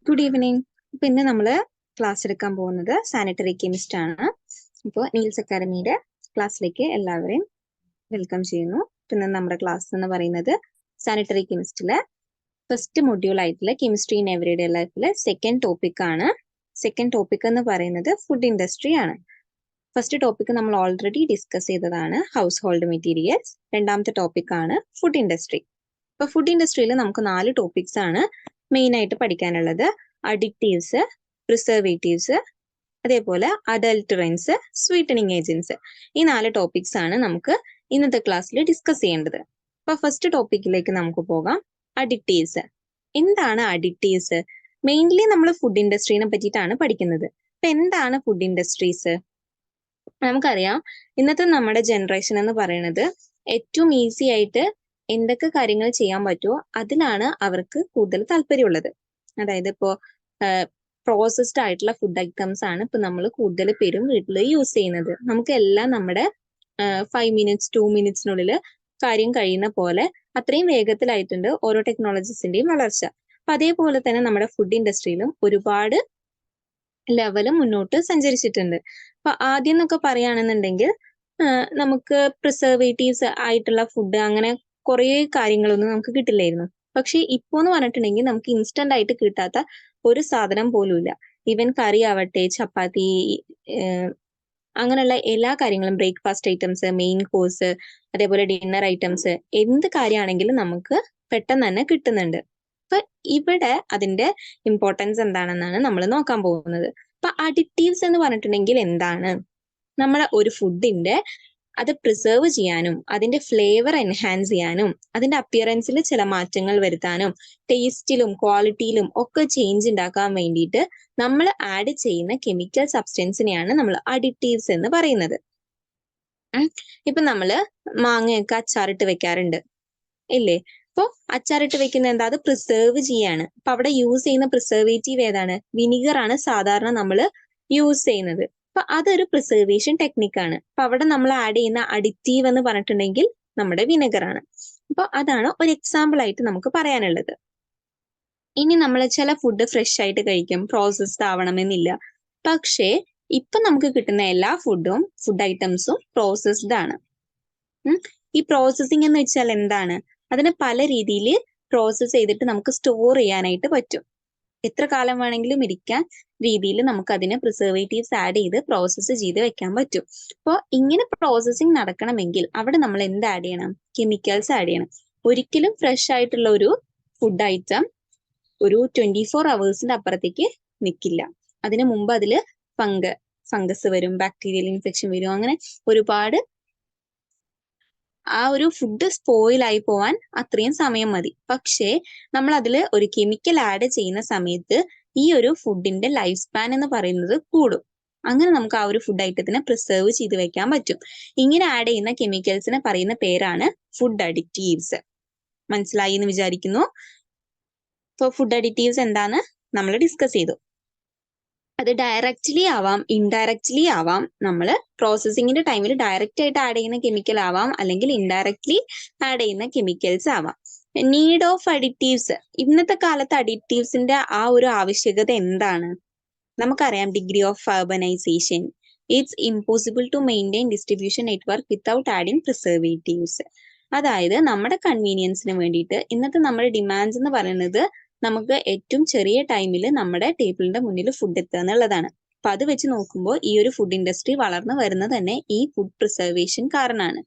Good evening. അപ്പോൾ ഇന്ന് നമ്മൾ ക്ലാസ് എടുക്കാൻ പോകുന്നത് സാനിറ്ററി കെമിസ്റ്റ് ആണ്. ഇപ്പോൾ നീൽസ് അക്കാഡമിയുടെ ക്ലാസ്സിലേക്ക് എല്ലാവരെയും വെൽക്കം ചെയ്യുന്നു. പിന്നെ നമ്മുടെ ക്ലാസ് എന്ന് പറയുന്നത് സാനിറ്ററി കെമിസ്റ്റിലെ ഫസ്റ്റ് മൊഡ്യൂൾ ആയിട്ടുള്ള കെമിസ്ട്രി ഇൻ എവറിഡേ ലൈഫിലെ സെക്കൻഡ് ടോപ്പിക് ആണ്. സെക്കൻഡ് ടോപ്പിക് എന്ന് പറയുന്നത് ഫുഡ് ഇൻഡസ്ട്രി ആണ്. ഫസ്റ്റ് ടോപ്പിക് നമ്മൾ ഓൾറെഡി ഡിസ്കസ് ചെയ്തതാണ് ഹൗസ് ഹോൾഡ് മെറ്റീരിയൽസ്. രണ്ടാമത്തെ ടോപ്പിക് ആണ് ഫുഡ് ഇൻഡസ്ട്രി. ഇപ്പൊ ഫുഡ് ഇൻഡസ്ട്രിയിൽ നമുക്ക് 4 ടോപ്പിക്സ് ആണ് മെയിൻ ആയിട്ട് പഠിക്കാനുള്ളത്. അഡിക്റ്റീവ്സ്, പ്രിസർവേറ്റീവ്സ്, അതേപോലെ അഡൾട്ടറൻസ്, സ്വീറ്റനിങ് ഏജൻസ്. ഈ 4 ടോപ്പിക്സ് ആണ് നമുക്ക് ഇന്നത്തെ ക്ലാസ്സിൽ ഡിസ്കസ് ചെയ്യേണ്ടത്. അപ്പൊ ഫസ്റ്റ് ടോപ്പിക്കിലേക്ക് നമുക്ക് പോകാം. അഡിക്റ്റീവ്സ്. എന്താണ് അഡിക്റ്റീവ്സ്? മെയിൻലി നമ്മൾ ഫുഡ് ഇൻഡസ്ട്രീനെ പറ്റിയിട്ടാണ് പഠിക്കുന്നത്. അപ്പൊ എന്താണ് ഫുഡ് ഇൻഡസ്ട്രീസ്? നമുക്കറിയാം ഇന്നത്തെ നമ്മുടെ ജനറേഷൻ എന്ന് പറയുന്നത് ഏറ്റവും ഈസി ആയിട്ട് എന്തൊക്കെ കാര്യങ്ങൾ ചെയ്യാൻ പറ്റുമോ അതിലാണ് അവർക്ക് കൂടുതൽ താല്പര്യമുള്ളത്. അതായത് ഇപ്പോൾ പ്രോസസ്ഡ് ആയിട്ടുള്ള ഫുഡ് ഐറ്റംസ് ആണ് ഇപ്പൊ നമ്മൾ കൂടുതൽ പേരും വീട്ടിൽ യൂസ് ചെയ്യുന്നത്. നമുക്ക് എല്ലാം നമ്മുടെ 5 മിനിറ്റ്സ് 2 മിനിറ്റ്സിനുള്ളിൽ കാര്യം കഴിയുന്ന പോലെ അത്രയും വേഗത്തിലായിട്ടുണ്ട് ഓരോ ടെക്നോളജീസിന്റെയും വളർച്ച. അപ്പൊ അതേപോലെ തന്നെ നമ്മുടെ ഫുഡ് ഇൻഡസ്ട്രിയിലും ഒരുപാട് ലെവല് മുന്നോട്ട് സഞ്ചരിച്ചിട്ടുണ്ട്. അപ്പൊ ആദ്യം എന്നൊക്കെ പറയുകയാണെന്നുണ്ടെങ്കിൽ നമുക്ക് പ്രിസർവേറ്റീവ്സ് ആയിട്ടുള്ള ഫുഡ് അങ്ങനെ കുറേ കാര്യങ്ങളൊന്നും നമുക്ക് കിട്ടില്ലായിരുന്നു. പക്ഷെ ഇപ്പോ എന്ന് പറഞ്ഞിട്ടുണ്ടെങ്കിൽ നമുക്ക് ഇൻസ്റ്റന്റ് ആയിട്ട് കിട്ടാത്ത ഒരു സാധനം പോലും ഇല്ല. ഈവൻ കറി ആവട്ടെ, ചപ്പാത്തി, അങ്ങനെയുള്ള എല്ലാ കാര്യങ്ങളും, ബ്രേക്ക്ഫാസ്റ്റ് ഐറ്റംസ്, മെയിൻ കോഴ്സ്, അതേപോലെ ഡിന്നർ ഐറ്റംസ്, എന്ത് കാര്യമാണെങ്കിലും നമുക്ക് പെട്ടെന്ന് തന്നെ കിട്ടുന്നുണ്ട്. അപ്പൊ ഇവിടെ അതിന്റെ ഇമ്പോർട്ടൻസ് എന്താണെന്നാണ് നമ്മൾ നോക്കാൻ പോകുന്നത്. അപ്പൊ അഡിക്റ്റീവ്സ് എന്ന് പറഞ്ഞിട്ടുണ്ടെങ്കിൽ എന്താണ്? നമ്മളെ ഒരു ഫുഡിന്റെ അത് പ്രിസർവ് ചെയ്യാനും അതിന്റെ ഫ്ലേവർ എൻഹാൻസ് ചെയ്യാനും അതിന്റെ അപ്പിയറൻസിൽ ചില മാറ്റങ്ങൾ വരുത്താനും ടേസ്റ്റിലും ക്വാളിറ്റിയിലും ഒക്കെ ചേഞ്ച് ഉണ്ടാക്കാൻ വേണ്ടിയിട്ട് നമ്മൾ ആഡ് ചെയ്യുന്ന കെമിക്കൽ സബ്സ്റ്റൻസിനെയാണ് നമ്മൾ അഡിക്റ്റീവ്സ് എന്ന് പറയുന്നത്. ഇപ്പൊ നമ്മള് മാങ്ങയൊക്കെ അച്ചാറിട്ട് വെക്കാറുണ്ട് ഇല്ലേ? അപ്പോൾ അച്ചാറിട്ട് വെക്കുന്ന എന്താ? അത് പ്രിസർവ് ചെയ്യാണ്. അപ്പൊ അവിടെ യൂസ് ചെയ്യുന്ന പ്രിസർവേറ്റീവ് ഏതാണ്? വിനിഗർ ആണ് സാധാരണ നമ്മൾ യൂസ് ചെയ്യുന്നത്. അപ്പൊ അതൊരു പ്രിസർവേഷൻ ടെക്നിക്കാണ്. അപ്പൊ അവിടെ നമ്മൾ ആഡ് ചെയ്യുന്ന അഡിക്റ്റീവ് എന്ന് പറഞ്ഞിട്ടുണ്ടെങ്കിൽ നമ്മുടെ വിനെഗർ ആണ്. അപ്പൊ അതാണ് ഒരു എക്സാമ്പിൾ ആയിട്ട് നമുക്ക് പറയാനുള്ളത്. ഇനി നമ്മൾ ചില ഫുഡ് ഫ്രഷ് ആയിട്ട് കഴിക്കും, പ്രോസസ്ഡ് ആവണമെന്നില്ല. പക്ഷേ ഇപ്പൊ നമുക്ക് കിട്ടുന്ന എല്ലാ ഫുഡ് ഐറ്റംസും പ്രോസസ്ഡ് ആണ്. ഈ പ്രോസസ്സിംഗ് എന്ന് വെച്ചാൽ എന്താണ്? അതിനെ പല രീതിയിൽ പ്രോസസ്സ് ചെയ്തിട്ട് നമുക്ക് സ്റ്റോർ ചെയ്യാനായിട്ട് പറ്റും. എത്ര കാലം വേണമെങ്കിലും ഇരിക്കാൻ രീതിയിൽ നമുക്ക് അതിനെ പ്രിസർവേറ്റീവ്സ് ആഡ് ചെയ്ത് പ്രോസസ്സ് ചെയ്ത് വെക്കാൻ പറ്റും. അപ്പോൾ ഇങ്ങനെ പ്രോസസ്സിംഗ് നടക്കണമെങ്കിൽ അവിടെ നമ്മൾ എന്ത് ആഡ് ചെയ്യണം? കെമിക്കൽസ് ആഡ് ചെയ്യണം. ഒരിക്കലും ഫ്രഷ് ആയിട്ടുള്ള ഒരു ഫുഡ് ഐറ്റം ഒരു 24 അവേഴ്സിന്റെ അപ്പുറത്തേക്ക് നിൽക്കില്ല. അതിനു മുമ്പ് അതിൽ ഫംഗസ് വരും, ബാക്ടീരിയൽ ഇൻഫെക്ഷൻ വരും, അങ്ങനെ ഒരുപാട് ആ ഒരു ഫുഡ് സ്പോയിൽ ആയി പോവാൻ അത്രയും സമയം മതി. പക്ഷേ നമ്മൾ അതിൽ ഒരു കെമിക്കൽ ആഡ് ചെയ്യുന്ന സമയത്ത് ഈ ഒരു ഫുഡിന്റെ ലൈഫ് സ്പാൻ എന്ന് പറയുന്നത് കൂടും. അങ്ങനെ നമുക്ക് ആ ഒരു ഫുഡ് ഐറ്റത്തിനെ പ്രിസർവ് ചെയ്ത് വെക്കാൻ പറ്റും. ഇങ്ങനെ ആഡ് ചെയ്യുന്ന കെമിക്കൽസിനെ പറയുന്ന പേരാണ് ഫുഡ് അഡിക്റ്റീവ്സ്. മനസ്സിലായി എന്ന് വിചാരിക്കുന്നു. ഇപ്പോൾ ഫുഡ് അഡിക്റ്റീവ്സ് എന്താന്ന് നമ്മൾ ഡിസ്കസ് ചെയ്തു. അത് ഡയറക്റ്റ്ലി ആവാം, ഇൻഡയറക്റ്റ്ലി ആവാം. നമ്മൾ പ്രോസസ്സിങ്ങിന്റെ ടൈമിൽ ഡയറക്റ്റ് ആയിട്ട് ആഡ് ചെയ്യുന്ന കെമിക്കൽ ആവാം, അല്ലെങ്കിൽ ഇൻഡയറക്ട്ലി ആഡ് ചെയ്യുന്ന കെമിക്കൽസ് ആവാം. Need of additives. ഇന്നത്തെ കാലത്ത് അഡിക്റ്റീവ്സിന്റെ ആ ഒരു ആവശ്യകത എന്താണ്? നമുക്കറിയാം degree of urbanisation. It's impossible to maintain distribution network without adding preservatives. അതായത് നമ്മുടെ കൺവീനിയൻസിന് വേണ്ടിയിട്ട് ഇന്നത്തെ നമ്മുടെ ഡിമാൻഡ്സ് എന്ന് പറയുന്നത് നമുക്ക് ഏറ്റവും ചെറിയ ടൈമിൽ നമ്മുടെ ടേബിളിന്റെ മുന്നിൽ ഫുഡ് എത്തുക എന്നുള്ളതാണ്. അപ്പൊ അത് വെച്ച് നോക്കുമ്പോൾ ഈ ഒരു ഫുഡ് ഇൻഡസ്ട്രി വളർന്നു വരുന്നത് തന്നെ ഈ ഫുഡ് പ്രിസർവേഷൻ കാരണമാണ്.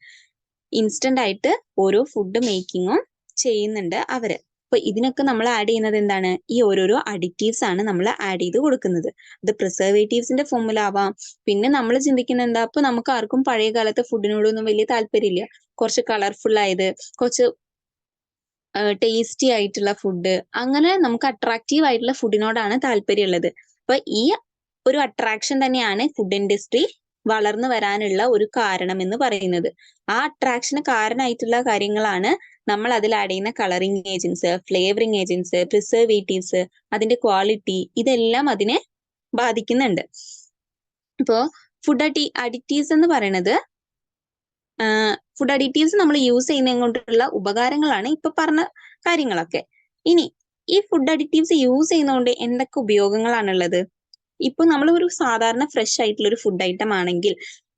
ഇൻസ്റ്റന്റ് ആയിട്ട് ഓരോ ഫുഡ് മേക്കിങ്ങും ചെയ്യുന്നുണ്ട് അവര്. അപ്പൊ ഇതിനൊക്കെ നമ്മൾ ആഡ് ചെയ്യുന്നത് എന്താണ്? ഈ ഓരോരോ അഡിക്റ്റീവ്സ് ആണ് നമ്മൾ ആഡ് ചെയ്ത് കൊടുക്കുന്നത്. അത് പ്രിസർവേറ്റീവ്സിന്റെ ഫോമിൽ ആവാം. പിന്നെ നമ്മൾ ചിന്തിക്കുന്നത് എന്താ? അപ്പൊ നമുക്ക് ആർക്കും പഴയ കാലത്തെ ഫുഡിനോടൊന്നും വലിയ താല്പര്യമില്ല. കുറച്ച് കളർഫുൾ ആയത്, കുറച്ച് ടേസ്റ്റി ആയിട്ടുള്ള ഫുഡ്, അങ്ങനെ നമുക്ക് അട്രാക്റ്റീവ് ആയിട്ടുള്ള ഫുഡിനോടാണ് താല്പര്യമുള്ളത്. അപ്പൊ ഈ ഒരു അട്രാക്ഷൻ തന്നെയാണ് ഫുഡ് ഇൻഡസ്ട്രി വളർന്നു വരാനുള്ള ഒരു കാരണം എന്ന് പറയുന്നത്. ആ അട്രാക്ഷന് കാരണമായിട്ടുള്ള കാര്യങ്ങളാണ് നമ്മൾ അതിൽ ആഡ് ചെയ്യുന്ന colouring agents, flavouring agents, preservatives, അതിന്റെ ക്വാളിറ്റി, ഇതെല്ലാം അതിനെ ബാധിക്കുന്നുണ്ട്. ഇപ്പോ ഫുഡ് അഡിക്റ്റീവ്സ് എന്ന് പറയുന്നത് ഫുഡ് അഡിക്റ്റീവ്സ് നമ്മൾ യൂസ് ചെയ്യുന്നത് കൊണ്ടുള്ള ഉപകാരങ്ങളാണ് ഇപ്പൊ പറഞ്ഞ കാര്യങ്ങളൊക്കെ. ഇനി ഈ ഫുഡ് അഡിറ്റീവ്സ് യൂസ് ചെയ്യുന്നതുകൊണ്ട് എന്തൊക്കെ ഉപയോഗങ്ങളാണുള്ളത്? ഇപ്പൊ നമ്മൾ ഒരു സാധാരണ ഫ്രഷ് ആയിട്ടുള്ള ഒരു ഫുഡ് ഐറ്റം ആണെങ്കിൽ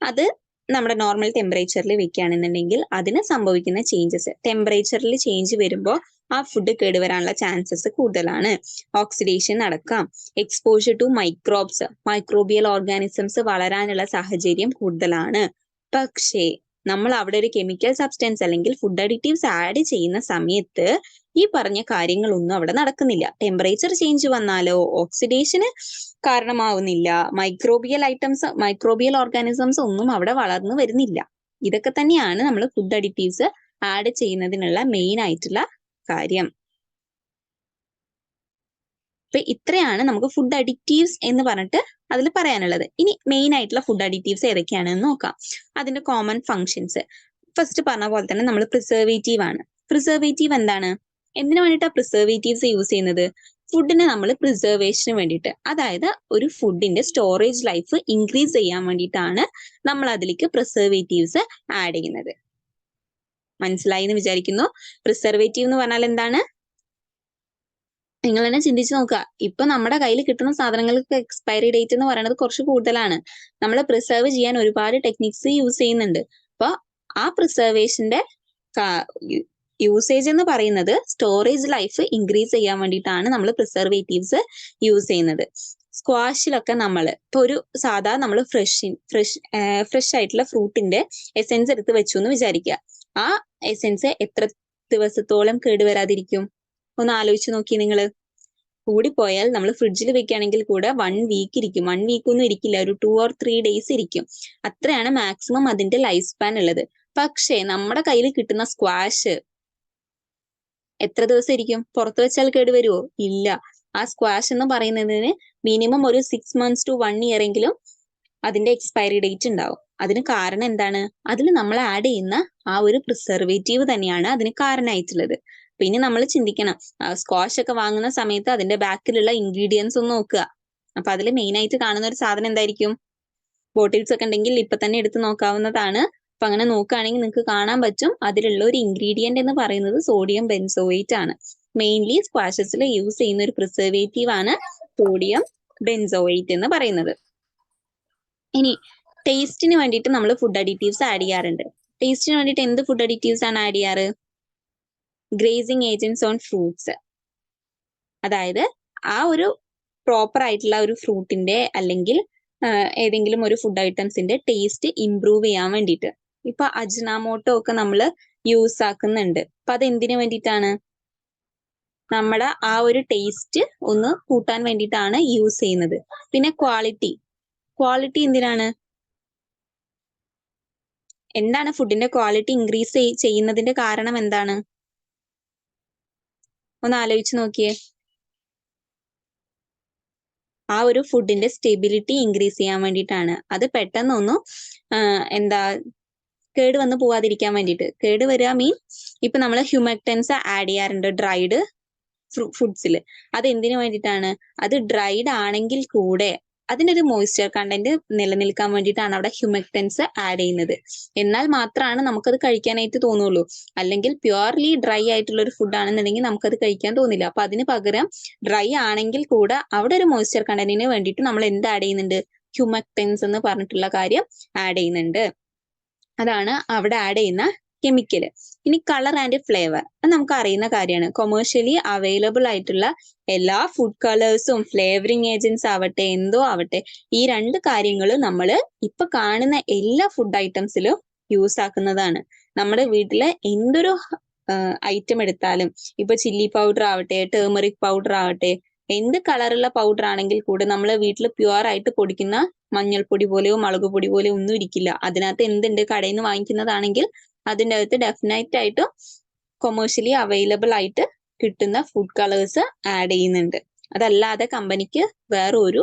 അത് നമ്മുടെ നോർമൽ ടെമ്പറേച്ചറിൽ വെക്കുകയാണെന്നുണ്ടെങ്കിൽ അതിന് സംഭവിക്കുന്ന ചേഞ്ചസ്, ടെമ്പറേച്ചറിൽ ചേഞ്ച് വരുമ്പോൾ ആ ഫുഡ് കേടുവരാനുള്ള ചാൻസസ് കൂടുതലാണ്. ഓക്സിഡേഷൻ നടക്കാം, exposure to microbes, microbial organisms വളരാനുള്ള സാഹചര്യം കൂടുതലാണ്. പക്ഷേ നമ്മൾ അവിടെ ഒരു കെമിക്കൽ സബ്സ്റ്റൻസ് അല്ലെങ്കിൽ ഫുഡ് അഡിറ്റീവ്സ് ആഡ് ചെയ്യുന്ന സമയത്ത് ഈ പറഞ്ഞ കാര്യങ്ങളൊന്നും അവിടെ നടക്കുന്നില്ല. ടെമ്പറേച്ചർ ചേഞ്ച് വന്നാലോ ഓക്സിഡേഷന് കാരണമാവുന്നില്ല, മൈക്രോബിയൽ ഓർഗാനിസംസ് ഒന്നും അവിടെ വളർന്നു വരുന്നില്ല. ഇതൊക്കെ തന്നെയാണ് നമ്മൾ ഫുഡ് അഡിറ്റീവ്സ് ആഡ് ചെയ്യുന്നതിനുള്ള മെയിൻ ആയിട്ടുള്ള കാര്യം. അപ്പൊ ഇത്രയാണ് നമുക്ക് ഫുഡ് അഡിറ്റീവ്സ് എന്ന് പറഞ്ഞിട്ട് അതിൽ പറയാനുള്ളത്. ഇനി മെയിൻ ആയിട്ടുള്ള ഫുഡ് അഡിറ്റീവ്സ് ഏതൊക്കെയാണെന്ന് നോക്കാം. അതിന്റെ കോമൺ ഫങ്ഷൻസ് ഫസ്റ്റ് പറഞ്ഞ പോലെ തന്നെ നമ്മൾ പ്രിസർവേറ്റീവ് ആണ്. പ്രിസർവേറ്റീവ് എന്താണ്? എന്തിനു വേണ്ടിയിട്ടാണ് പ്രിസർവേറ്റീവ്സ് യൂസ് ചെയ്യുന്നത്? ഫുഡിനെ നമ്മൾ പ്രിസർവേഷന് വേണ്ടിയിട്ട്, അതായത് ഒരു ഫുഡിന്റെ സ്റ്റോറേജ് ലൈഫ് ഇൻക്രീസ് ചെയ്യാൻ വേണ്ടിയിട്ടാണ് നമ്മൾ അതിലേക്ക് പ്രിസർവേറ്റീവ്സ് ആഡ് ചെയ്യുന്നത്. മനസ്സിലായി എന്ന് വിചാരിക്കുന്നു. പ്രിസർവേറ്റീവ് എന്ന് പറഞ്ഞാൽ എന്താണ്? നിങ്ങൾ തന്നെ ചിന്തിച്ചു നോക്കുക. ഇപ്പൊ നമ്മുടെ കയ്യിൽ കിട്ടുന്ന സാധനങ്ങൾക്ക് എക്സ്പയറി ഡേറ്റ് എന്ന് പറയുന്നത് കുറച്ച് കൂടുതലാണ്. നമ്മൾ പ്രിസർവ് ചെയ്യാൻ ഒരുപാട് ടെക്നിക്സ് യൂസ് ചെയ്യുന്നുണ്ട്. അപ്പൊ ആ പ്രിസർവേഷന്റെ യൂസേജ് എന്ന് പറയുന്നത് സ്റ്റോറേജ് ലൈഫ് ഇൻക്രീസ് ചെയ്യാൻ വേണ്ടിയിട്ടാണ് നമ്മൾ പ്രിസർവേറ്റീവ്സ് യൂസ് ചെയ്യുന്നത്. സ്ക്വാഷിലൊക്കെ നമ്മൾ ഇപ്പൊ ഒരു സാധാ നമ്മൾ ഫ്രഷ് ആയിട്ടുള്ള ഫ്രൂട്ടിന്റെ എസെൻസ് എടുത്ത് വെച്ചു എന്ന് വിചാരിക്കുക. ആ എസെൻസ് എത്ര ദിവസത്തോളം കേടുവരാതിരിക്കും? ഒന്ന് ആലോചിച്ച് നോക്കി നിങ്ങൾ. കൂടിപ്പോയാൽ നമ്മൾ ഫ്രിഡ്ജിൽ വെക്കുകയാണെങ്കിൽ കൂടെ 1 വീക്ക് ഇരിക്കും. 1 വീക്ക് ഒന്നും ഇരിക്കില്ല, ഒരു 2 or 3 ഡേയ്സ് ഇരിക്കും. അത്രയാണ് മാക്സിമം അതിന്റെ ലൈഫ് സ്പാൻ ഉള്ളത്. പക്ഷേ നമ്മുടെ കയ്യിൽ കിട്ടുന്ന സ്ക്വാഷ് എത്ര ദിവസം ഇരിക്കും? പുറത്ത് വെച്ചാൽ കേടുവരുമോ? ഇല്ല. ആ സ്ക്വാഷ് എന്ന് പറയുന്നതിന് മിനിമം ഒരു 6 months to 1 year എങ്കിലും അതിന്റെ എക്സ്പയറി ഡേറ്റ് ഉണ്ടാവും. അതിന് കാരണം എന്താണ്? അതിൽ നമ്മൾ ആഡ് ചെയ്യുന്ന ആ ഒരു പ്രിസർവേറ്റീവ് തന്നെയാണ് അതിന് കാരണമായിട്ടുള്ളത്. പിന്നെ നമ്മൾ ചിന്തിക്കണം, സ്ക്വാഷ് ഒക്കെ വാങ്ങുന്ന സമയത്ത് അതിന്റെ ബാക്കിലുള്ള ഇൻഗ്രീഡിയൻസ് ഒന്ന് നോക്കുക. അപ്പൊ അതിൽ മെയിൻ ആയിട്ട് കാണുന്ന ഒരു സാധനം എന്തായിരിക്കും? ബോട്ടിൽസ് ഒക്കെ ഉണ്ടെങ്കിൽ ഇപ്പൊ തന്നെ എടുത്ത് നോക്കാവുന്നതാണ്. അപ്പൊ അങ്ങനെ നോക്കുകയാണെങ്കിൽ നിങ്ങൾക്ക് കാണാൻ പറ്റും അതിലുള്ള ഒരു ഇൻഗ്രീഡിയന്റ് എന്ന് പറയുന്നത് സോഡിയം ബെൻസോയേറ്റ് ആണ്. മെയിൻലി സ്ക്വാഷസിൽ യൂസ് ചെയ്യുന്ന ഒരു പ്രിസർവേറ്റീവ് ആണ് സോഡിയം ബെൻസോയേറ്റ് എന്ന് പറയുന്നത്. ഇനി ടേസ്റ്റിന് വേണ്ടിയിട്ട് നമ്മൾ ഫുഡ് അഡിറ്റീവ്സ് ആഡ് ചെയ്യാറുണ്ട്. ടേസ്റ്റിന് വേണ്ടിയിട്ട് എന്ത് ഫുഡ് അഡിറ്റീവ്സ് ആണ് ആഡ് ചെയ്യാറ്? Gracing agents on fruits. അതായത് ആ ഒരു പ്രോപ്പർ ആയിട്ടുള്ള ഒരു ഫ്രൂട്ടിന്റെ അല്ലെങ്കിൽ ഏതെങ്കിലും ഒരു ഫുഡ് ഐറ്റംസിന്റെ ടേസ്റ്റ് ഇംപ്രൂവ് ചെയ്യാൻ വേണ്ടിയിട്ട്. ഇപ്പൊ അജ്നാമോട്ടോ ഒക്കെ നമ്മൾ യൂസ് ആക്കുന്നുണ്ട്. അപ്പൊ അത് എന്തിനു വേണ്ടിയിട്ടാണ്? നമ്മുടെ ആ ഒരു ടേസ്റ്റ് ഒന്ന് കൂട്ടാൻ വേണ്ടിയിട്ടാണ് യൂസ് ചെയ്യുന്നത്. പിന്നെ ക്വാളിറ്റി എന്തിനാണ്? എന്താണ് ഫുഡിന്റെ ക്വാളിറ്റി ഇൻക്രീസ് ചെയ്യുന്നതിന്റെ കാരണം എന്താണ്? ഒന്ന് ആലോചിച്ച് നോക്കിയേ. ആ ഒരു ഫുഡിന്റെ സ്റ്റെബിലിറ്റി ഇൻക്രീസ് ചെയ്യാൻ വേണ്ടിയിട്ടാണ്. അത് പെട്ടെന്നൊന്നും കേടുവന്ന് പോവാതിരിക്കാൻ വേണ്ടിയിട്ട്. കേടുവരിക ഇപ്പൊ നമ്മൾ ഹ്യൂമക്ടൻസ് ആഡ് ചെയ്യാറുണ്ട് ഡ്രൈഡ് ഫുഡ്സിൽ. അത് എന്തിനു വേണ്ടിയിട്ടാണ്? അത് ഡ്രൈഡ് ആണെങ്കിൽ കൂടെ അതിൻ്റെ ഒരു മോയ്സ്ചർ കണ്ടന്റ് നിലനിൽക്കാൻ വേണ്ടിയിട്ടാണ് അവിടെ ഹ്യൂമക്ടൻസ് ആഡ് ചെയ്യുന്നത്. എന്നാൽ മാത്രമാണ് നമുക്കത് കഴിക്കാനായിട്ട് തോന്നുള്ളൂ. അല്ലെങ്കിൽ പ്യുവർലി ഡ്രൈ ആയിട്ടുള്ള ഒരു ഫുഡ് ആണെന്നുണ്ടെങ്കിൽ നമുക്കത് കഴിക്കാൻ തോന്നില്ല. അപ്പൊ അതിന് പകരം ഡ്രൈ ആണെങ്കിൽ കൂടെ അവിടെ ഒരു മോയ്സ്ചർ കണ്ടന്റിന് വേണ്ടിയിട്ട് നമ്മൾ എന്ത് ആഡ് ചെയ്യുന്നുണ്ട്? ഹ്യൂമക്ടൻസ് എന്ന് പറഞ്ഞിട്ടുള്ള കാര്യം ആഡ് ചെയ്യുന്നുണ്ട്. അതാണ് അവിടെ ആഡ് ചെയ്യുന്ന കെമിക്കൽ. ഇനി കളർ ആൻഡ് ഫ്ലേവർ, അത് നമുക്ക് അറിയുന്ന കാര്യമാണ്. കൊമേഴ്ഷ്യലി അവൈലബിൾ ആയിട്ടുള്ള എല്ലാ ഫുഡ് കളേഴ്സും ഫ്ലേവറിങ് ഏജൻസ് ആവട്ടെ എന്തോ ആവട്ടെ, ഈ 2 കാര്യങ്ങൾ നമ്മൾ ഇപ്പൊ കാണുന്ന എല്ലാ ഫുഡ് ഐറ്റംസിലും യൂസ് ആക്കുന്നതാണ്. നമ്മുടെ വീട്ടിലെ എന്തൊരു ഐറ്റം എടുത്താലും, ഇപ്പൊ ചില്ലി പൗഡർ ആവട്ടെ, ടേമറിക് പൗഡർ ആവട്ടെ, എന്ത് കളറുള്ള പൗഡർ ആണെങ്കിൽ കൂടെ നമ്മൾ വീട്ടിൽ പ്യുവർ ആയിട്ട് പൊടിക്കുന്ന മഞ്ഞൾപ്പൊടി പോലെയോ മുളക് പൊടി പോലെയോ ഒന്നും ഇരിക്കില്ല. അതിനകത്ത് എന്തുണ്ട്? കടയിൽ നിന്ന് വാങ്ങിക്കുന്നതാണെങ്കിൽ അതിൻ്റെ അകത്ത് ഡെഫിനറ്റ് ആയിട്ടും കൊമേഴ്ഷ്യലി അവൈലബിൾ ആയിട്ട് കിട്ടുന്ന ഫുഡ് കളേഴ്സ് ആഡ് ചെയ്യുന്നുണ്ട്. അതല്ലാതെ കമ്പനിക്ക് വേറെ ഒരു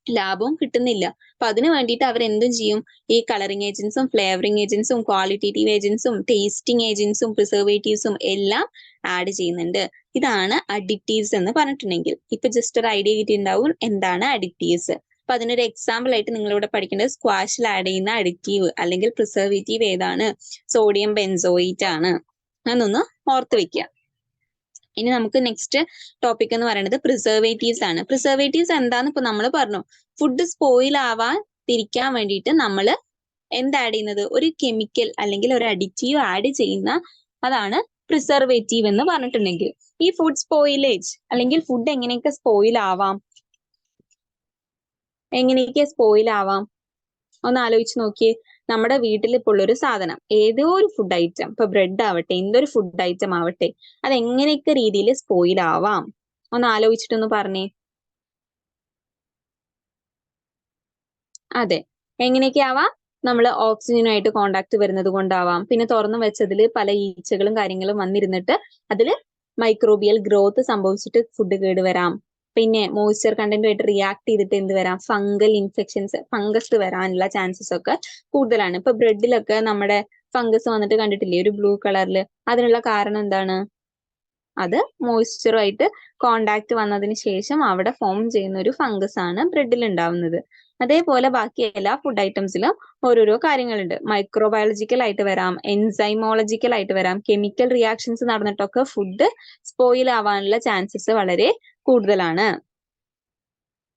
ലാഭവും കിട്ടുന്നില്ല. അപ്പൊ അതിന് വേണ്ടിയിട്ട് അവർ എന്തും ചെയ്യും? ഈ കളറിങ് ഏജൻസും ഫ്ലേവറിങ് ഏജൻസും ക്വാളിറ്റേറ്റീവ് ഏജൻസും ടേസ്റ്റിംഗ് ഏജൻസും പ്രിസർവേറ്റീവ്സും എല്ലാം ആഡ് ചെയ്യുന്നുണ്ട്. ഇതാണ് അഡിറ്റീവ്സ് എന്ന് പറഞ്ഞിട്ടുണ്ടെങ്കിൽ. ഇപ്പൊ ജസ്റ്റ് ഒരു ഐഡിയ കിട്ടിയിട്ടുണ്ടാവും എന്താണ് അഡിറ്റീവ്സ്. അപ്പൊ അതിനൊരു എക്സാമ്പിൾ ആയിട്ട് നിങ്ങളിവിടെ പഠിക്കേണ്ടത് സ്ക്വാഷിൽ ആഡ് ചെയ്യുന്ന അഡിറ്റീവ് അല്ലെങ്കിൽ പ്രിസർവേറ്റീവ് ഏതാണ്? സോഡിയം ബെൻസോയേറ്റ് ആണ്. അതൊന്ന് ഓർത്ത് വെക്കുക. ഇനി നമുക്ക് നെക്സ്റ്റ് ടോപ്പിക് എന്ന് പറയുന്നത് പ്രിസർവേറ്റീവ്സ് ആണ്. പ്രിസർവേറ്റീവ്സ് എന്താന്ന് ഇപ്പൊ നമ്മൾ പറഞ്ഞു. ഫുഡ് സ്പോയിൽ ആവാതിരിക്കാൻ വേണ്ടിയിട്ട് നമ്മൾ എന്ത് ആഡ് ചെയ്യുന്നത്, ഒരു കെമിക്കൽ അല്ലെങ്കിൽ ഒരു അഡിറ്റീവ് ആഡ് ചെയ്യുന്ന അതാണ് പ്രിസർവേറ്റീവ് എന്ന് പറഞ്ഞിട്ടുണ്ടെങ്കിൽ. ഈ ഫുഡ് സ്പോയിലേജ് അല്ലെങ്കിൽ ഫുഡ് എങ്ങനെയൊക്കെ സ്പോയിൽ ആവാം, ഒന്ന് ആലോചിച്ച് നോക്കിയേ. നമ്മുടെ വീട്ടിൽ ഇപ്പോൾ ഉള്ളൊരു സാധനം, ഏതോ ഒരു ഫുഡ് ഐറ്റം, ഇപ്പൊ ബ്രെഡ് ആവട്ടെ, എന്തൊരു ഫുഡ് ഐറ്റം ആവട്ടെ, അത് എങ്ങനെയൊക്കെ രീതിയിൽ സ്പോയിൽ ആവാം, ഒന്ന് ആലോചിച്ചിട്ടൊന്ന് പറഞ്ഞേ. അതെ, എങ്ങനെയൊക്കെ ആവാം? നമ്മൾ ഓക്സിജനുമായിട്ട് കോണ്ടാക്ട് വരുന്നത് കൊണ്ടാവാം. പിന്നെ തുറന്നു വെച്ചതിൽ പല ഈച്ചകളും കാര്യങ്ങളും വന്നിരുന്നിട്ട് അതിൽ മൈക്രോബിയൽ ഗ്രോത്ത് സംഭവിച്ചിട്ട് ഫുഡ് കേടുവരാം. പിന്നെ മോയ്സ്ചർ കണ്ടന്റുമായിട്ട് റിയാക്ട് ചെയ്തിട്ട് എന്ത് വരാം, ഫംഗൽ ഇൻഫെക്ഷൻസ്, ഫംഗസ് വരാനുള്ള ചാൻസസ് ഒക്കെ കൂടുതലാണ്. ഇപ്പൊ ബ്രെഡിലൊക്കെ നമ്മുടെ ഫംഗസ് വന്നിട്ട് കണ്ടിട്ടില്ലേ, ഒരു ബ്ലൂ കളറിൽ. അതിനുള്ള കാരണം എന്താണ്? അത് മോയ്സ്ചറുമായിട്ട് കോണ്ടാക്ട് വന്നതിന് ശേഷം അവിടെ ഫോം ചെയ്യുന്ന ഒരു ഫംഗസ് ആണ് ബ്രെഡിൽ ഉണ്ടാവുന്നത്. അതേപോലെ ബാക്കി എല്ലാ ഫുഡ് ഐറ്റംസിലും ഓരോരോ കാര്യങ്ങളുണ്ട്. മൈക്രോബയോളജിക്കൽ ആയിട്ട് വരാം, എൻസൈമോളജിക്കൽ ആയിട്ട് വരാം, കെമിക്കൽ റിയാക്ഷൻസ് നടന്നിട്ടൊക്കെ ഫുഡ് സ്പോയിൽ ആവാനുള്ള ചാൻസസ് വളരെ കൂടുതലാണ്.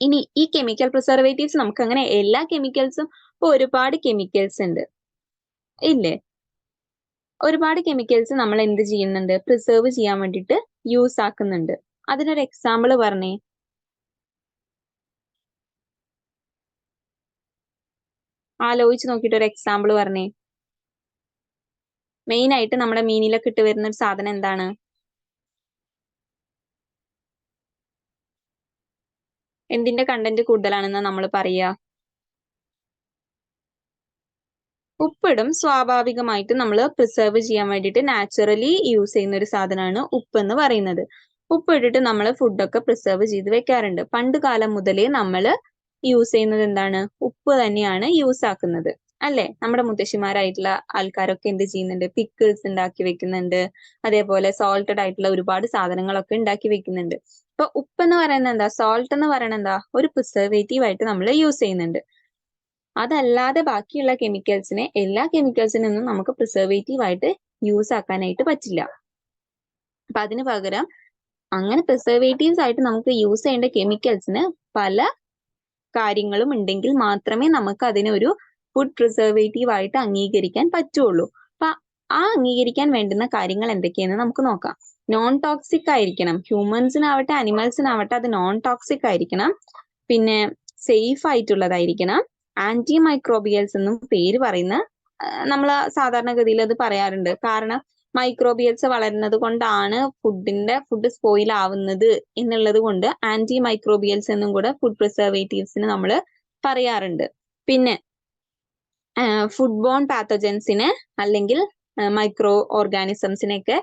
ഇനി ഈ കെമിക്കൽ പ്രിസർവേറ്റീവ്സ് നമുക്ക് അങ്ങനെ എല്ലാ കെമിക്കൽസും, ഇപ്പൊ ഒരുപാട് കെമിക്കൽസ് ഉണ്ട് ഇല്ലേ? ഒരുപാട് കെമിക്കൽസ് നമ്മൾ എന്ത് ചെയ്യുന്നുണ്ട്, പ്രിസർവ് ചെയ്യാൻ വേണ്ടിയിട്ട് യൂസ് ആക്കുന്നുണ്ട്. അതിനൊരു എക്സാമ്പിൾ പറഞ്ഞേ. ആലോചിച്ച് നോക്കിയിട്ട് ഒരു എക്സാമ്പിൾ പറഞ്ഞേ. മെയിൻ ആയിട്ട് നമ്മുടെ മീനിലൊക്കെ ഇട്ട് വരുന്ന ഒരു സാധനം എന്താണ്? എന്തിന്റെ കണ്ടന്റ് കൂടുതലാണെന്ന് നമ്മൾ പറയുക? ഉപ്പിടും. സ്വാഭാവികമായിട്ട് നമ്മൾ പ്രിസർവ് ചെയ്യാൻ വേണ്ടിയിട്ട് നാച്ചുറലി യൂസ് ചെയ്യുന്ന ഒരു സാധനമാണ് ഉപ്പ് എന്ന് പറയുന്നത്. ഉപ്പ് ഇട്ടിട്ട് നമ്മൾ ഫുഡൊക്കെ പ്രിസർവ് ചെയ്ത് വെക്കാറുണ്ട്. പണ്ട് കാലം മുതലേ നമ്മൾ യൂസ് ചെയ്യുന്നത് എന്താണ്, ഉപ്പ് തന്നെയാണ് യൂസ് ആക്കുന്നത് അല്ലെ? നമ്മുടെ മുത്തശ്ശിമാരായിട്ടുള്ള ആൾക്കാരൊക്കെ എന്ത് ചെയ്യുന്നുണ്ട്, പിക്കിൾസ് ഉണ്ടാക്കി വെക്കുന്നുണ്ട്. അതേപോലെ സോൾട്ടഡ് ആയിട്ടുള്ള ഒരുപാട് സാധനങ്ങളൊക്കെ ഉണ്ടാക്കി വെക്കുന്നുണ്ട്. ഇപ്പൊ ഉപ്പ് എന്ന് പറയുന്നത് എന്താ, സോൾട്ട് എന്ന് പറയുന്നത് എന്താ, ഒരു പ്രിസർവേറ്റീവ് ആയിട്ട് നമ്മൾ യൂസ് ചെയ്യുന്നുണ്ട്. അതല്ലാതെ ബാക്കിയുള്ള കെമിക്കൽസിനെ, എല്ലാ കെമിക്കൽസിനൊന്നും നമുക്ക് പ്രിസർവേറ്റീവ് ആയിട്ട് യൂസ് ആക്കാനായിട്ട് പറ്റില്ല. അപ്പൊ അതിന് പകരം അങ്ങനെ പ്രിസർവേറ്റീവ്സ് ആയിട്ട് നമുക്ക് യൂസ് ചെയ്യേണ്ട കെമിക്കൽസിന് പല കാര്യങ്ങളും ഉണ്ടെങ്കിൽ മാത്രമേ നമുക്ക് അതിനെ ഒരു ഫുഡ് പ്രിസർവേറ്റീവ് ആയിട്ട് അംഗീകരിക്കാൻ പറ്റുള്ളൂ. അപ്പൊ ആ അംഗീകരിക്കാൻ വേണ്ടുന്ന കാര്യങ്ങൾ എന്തൊക്കെയെന്ന് നമുക്ക് നോക്കാം. നോൺ ടോക്സിക് ആയിരിക്കണം. ഹ്യൂമൻസിനാവട്ടെ അനിമൽസിനാവട്ടെ അത് നോൺ ടോക്സിക് ആയിരിക്കണം. പിന്നെ സേഫ് ആയിട്ടുള്ളതായിരിക്കണം. ആന്റി മൈക്രോബിയൽസ് എന്നും പേര് പറയുന്ന നമ്മൾ സാധാരണഗതിയിൽ അത് പറയാറുണ്ട്. കാരണം മൈക്രോബിയൽസ് വളരുന്നത് കൊണ്ടാണ് ഫുഡ് സ്പോയിൽ ആവുന്നത് എന്നുള്ളത് കൊണ്ട് ആന്റി മൈക്രോബിയൽസ് എന്നും കൂടെ ഫുഡ് പ്രിസർവേറ്റീവ്സിന് നമ്മൾ പറയാറുണ്ട്. പിന്നെ ഫുഡ് ബോൺ പാത്തജൻസിനെ അല്ലെങ്കിൽ മൈക്രോ ഓർഗാനിസംസിനെയൊക്കെ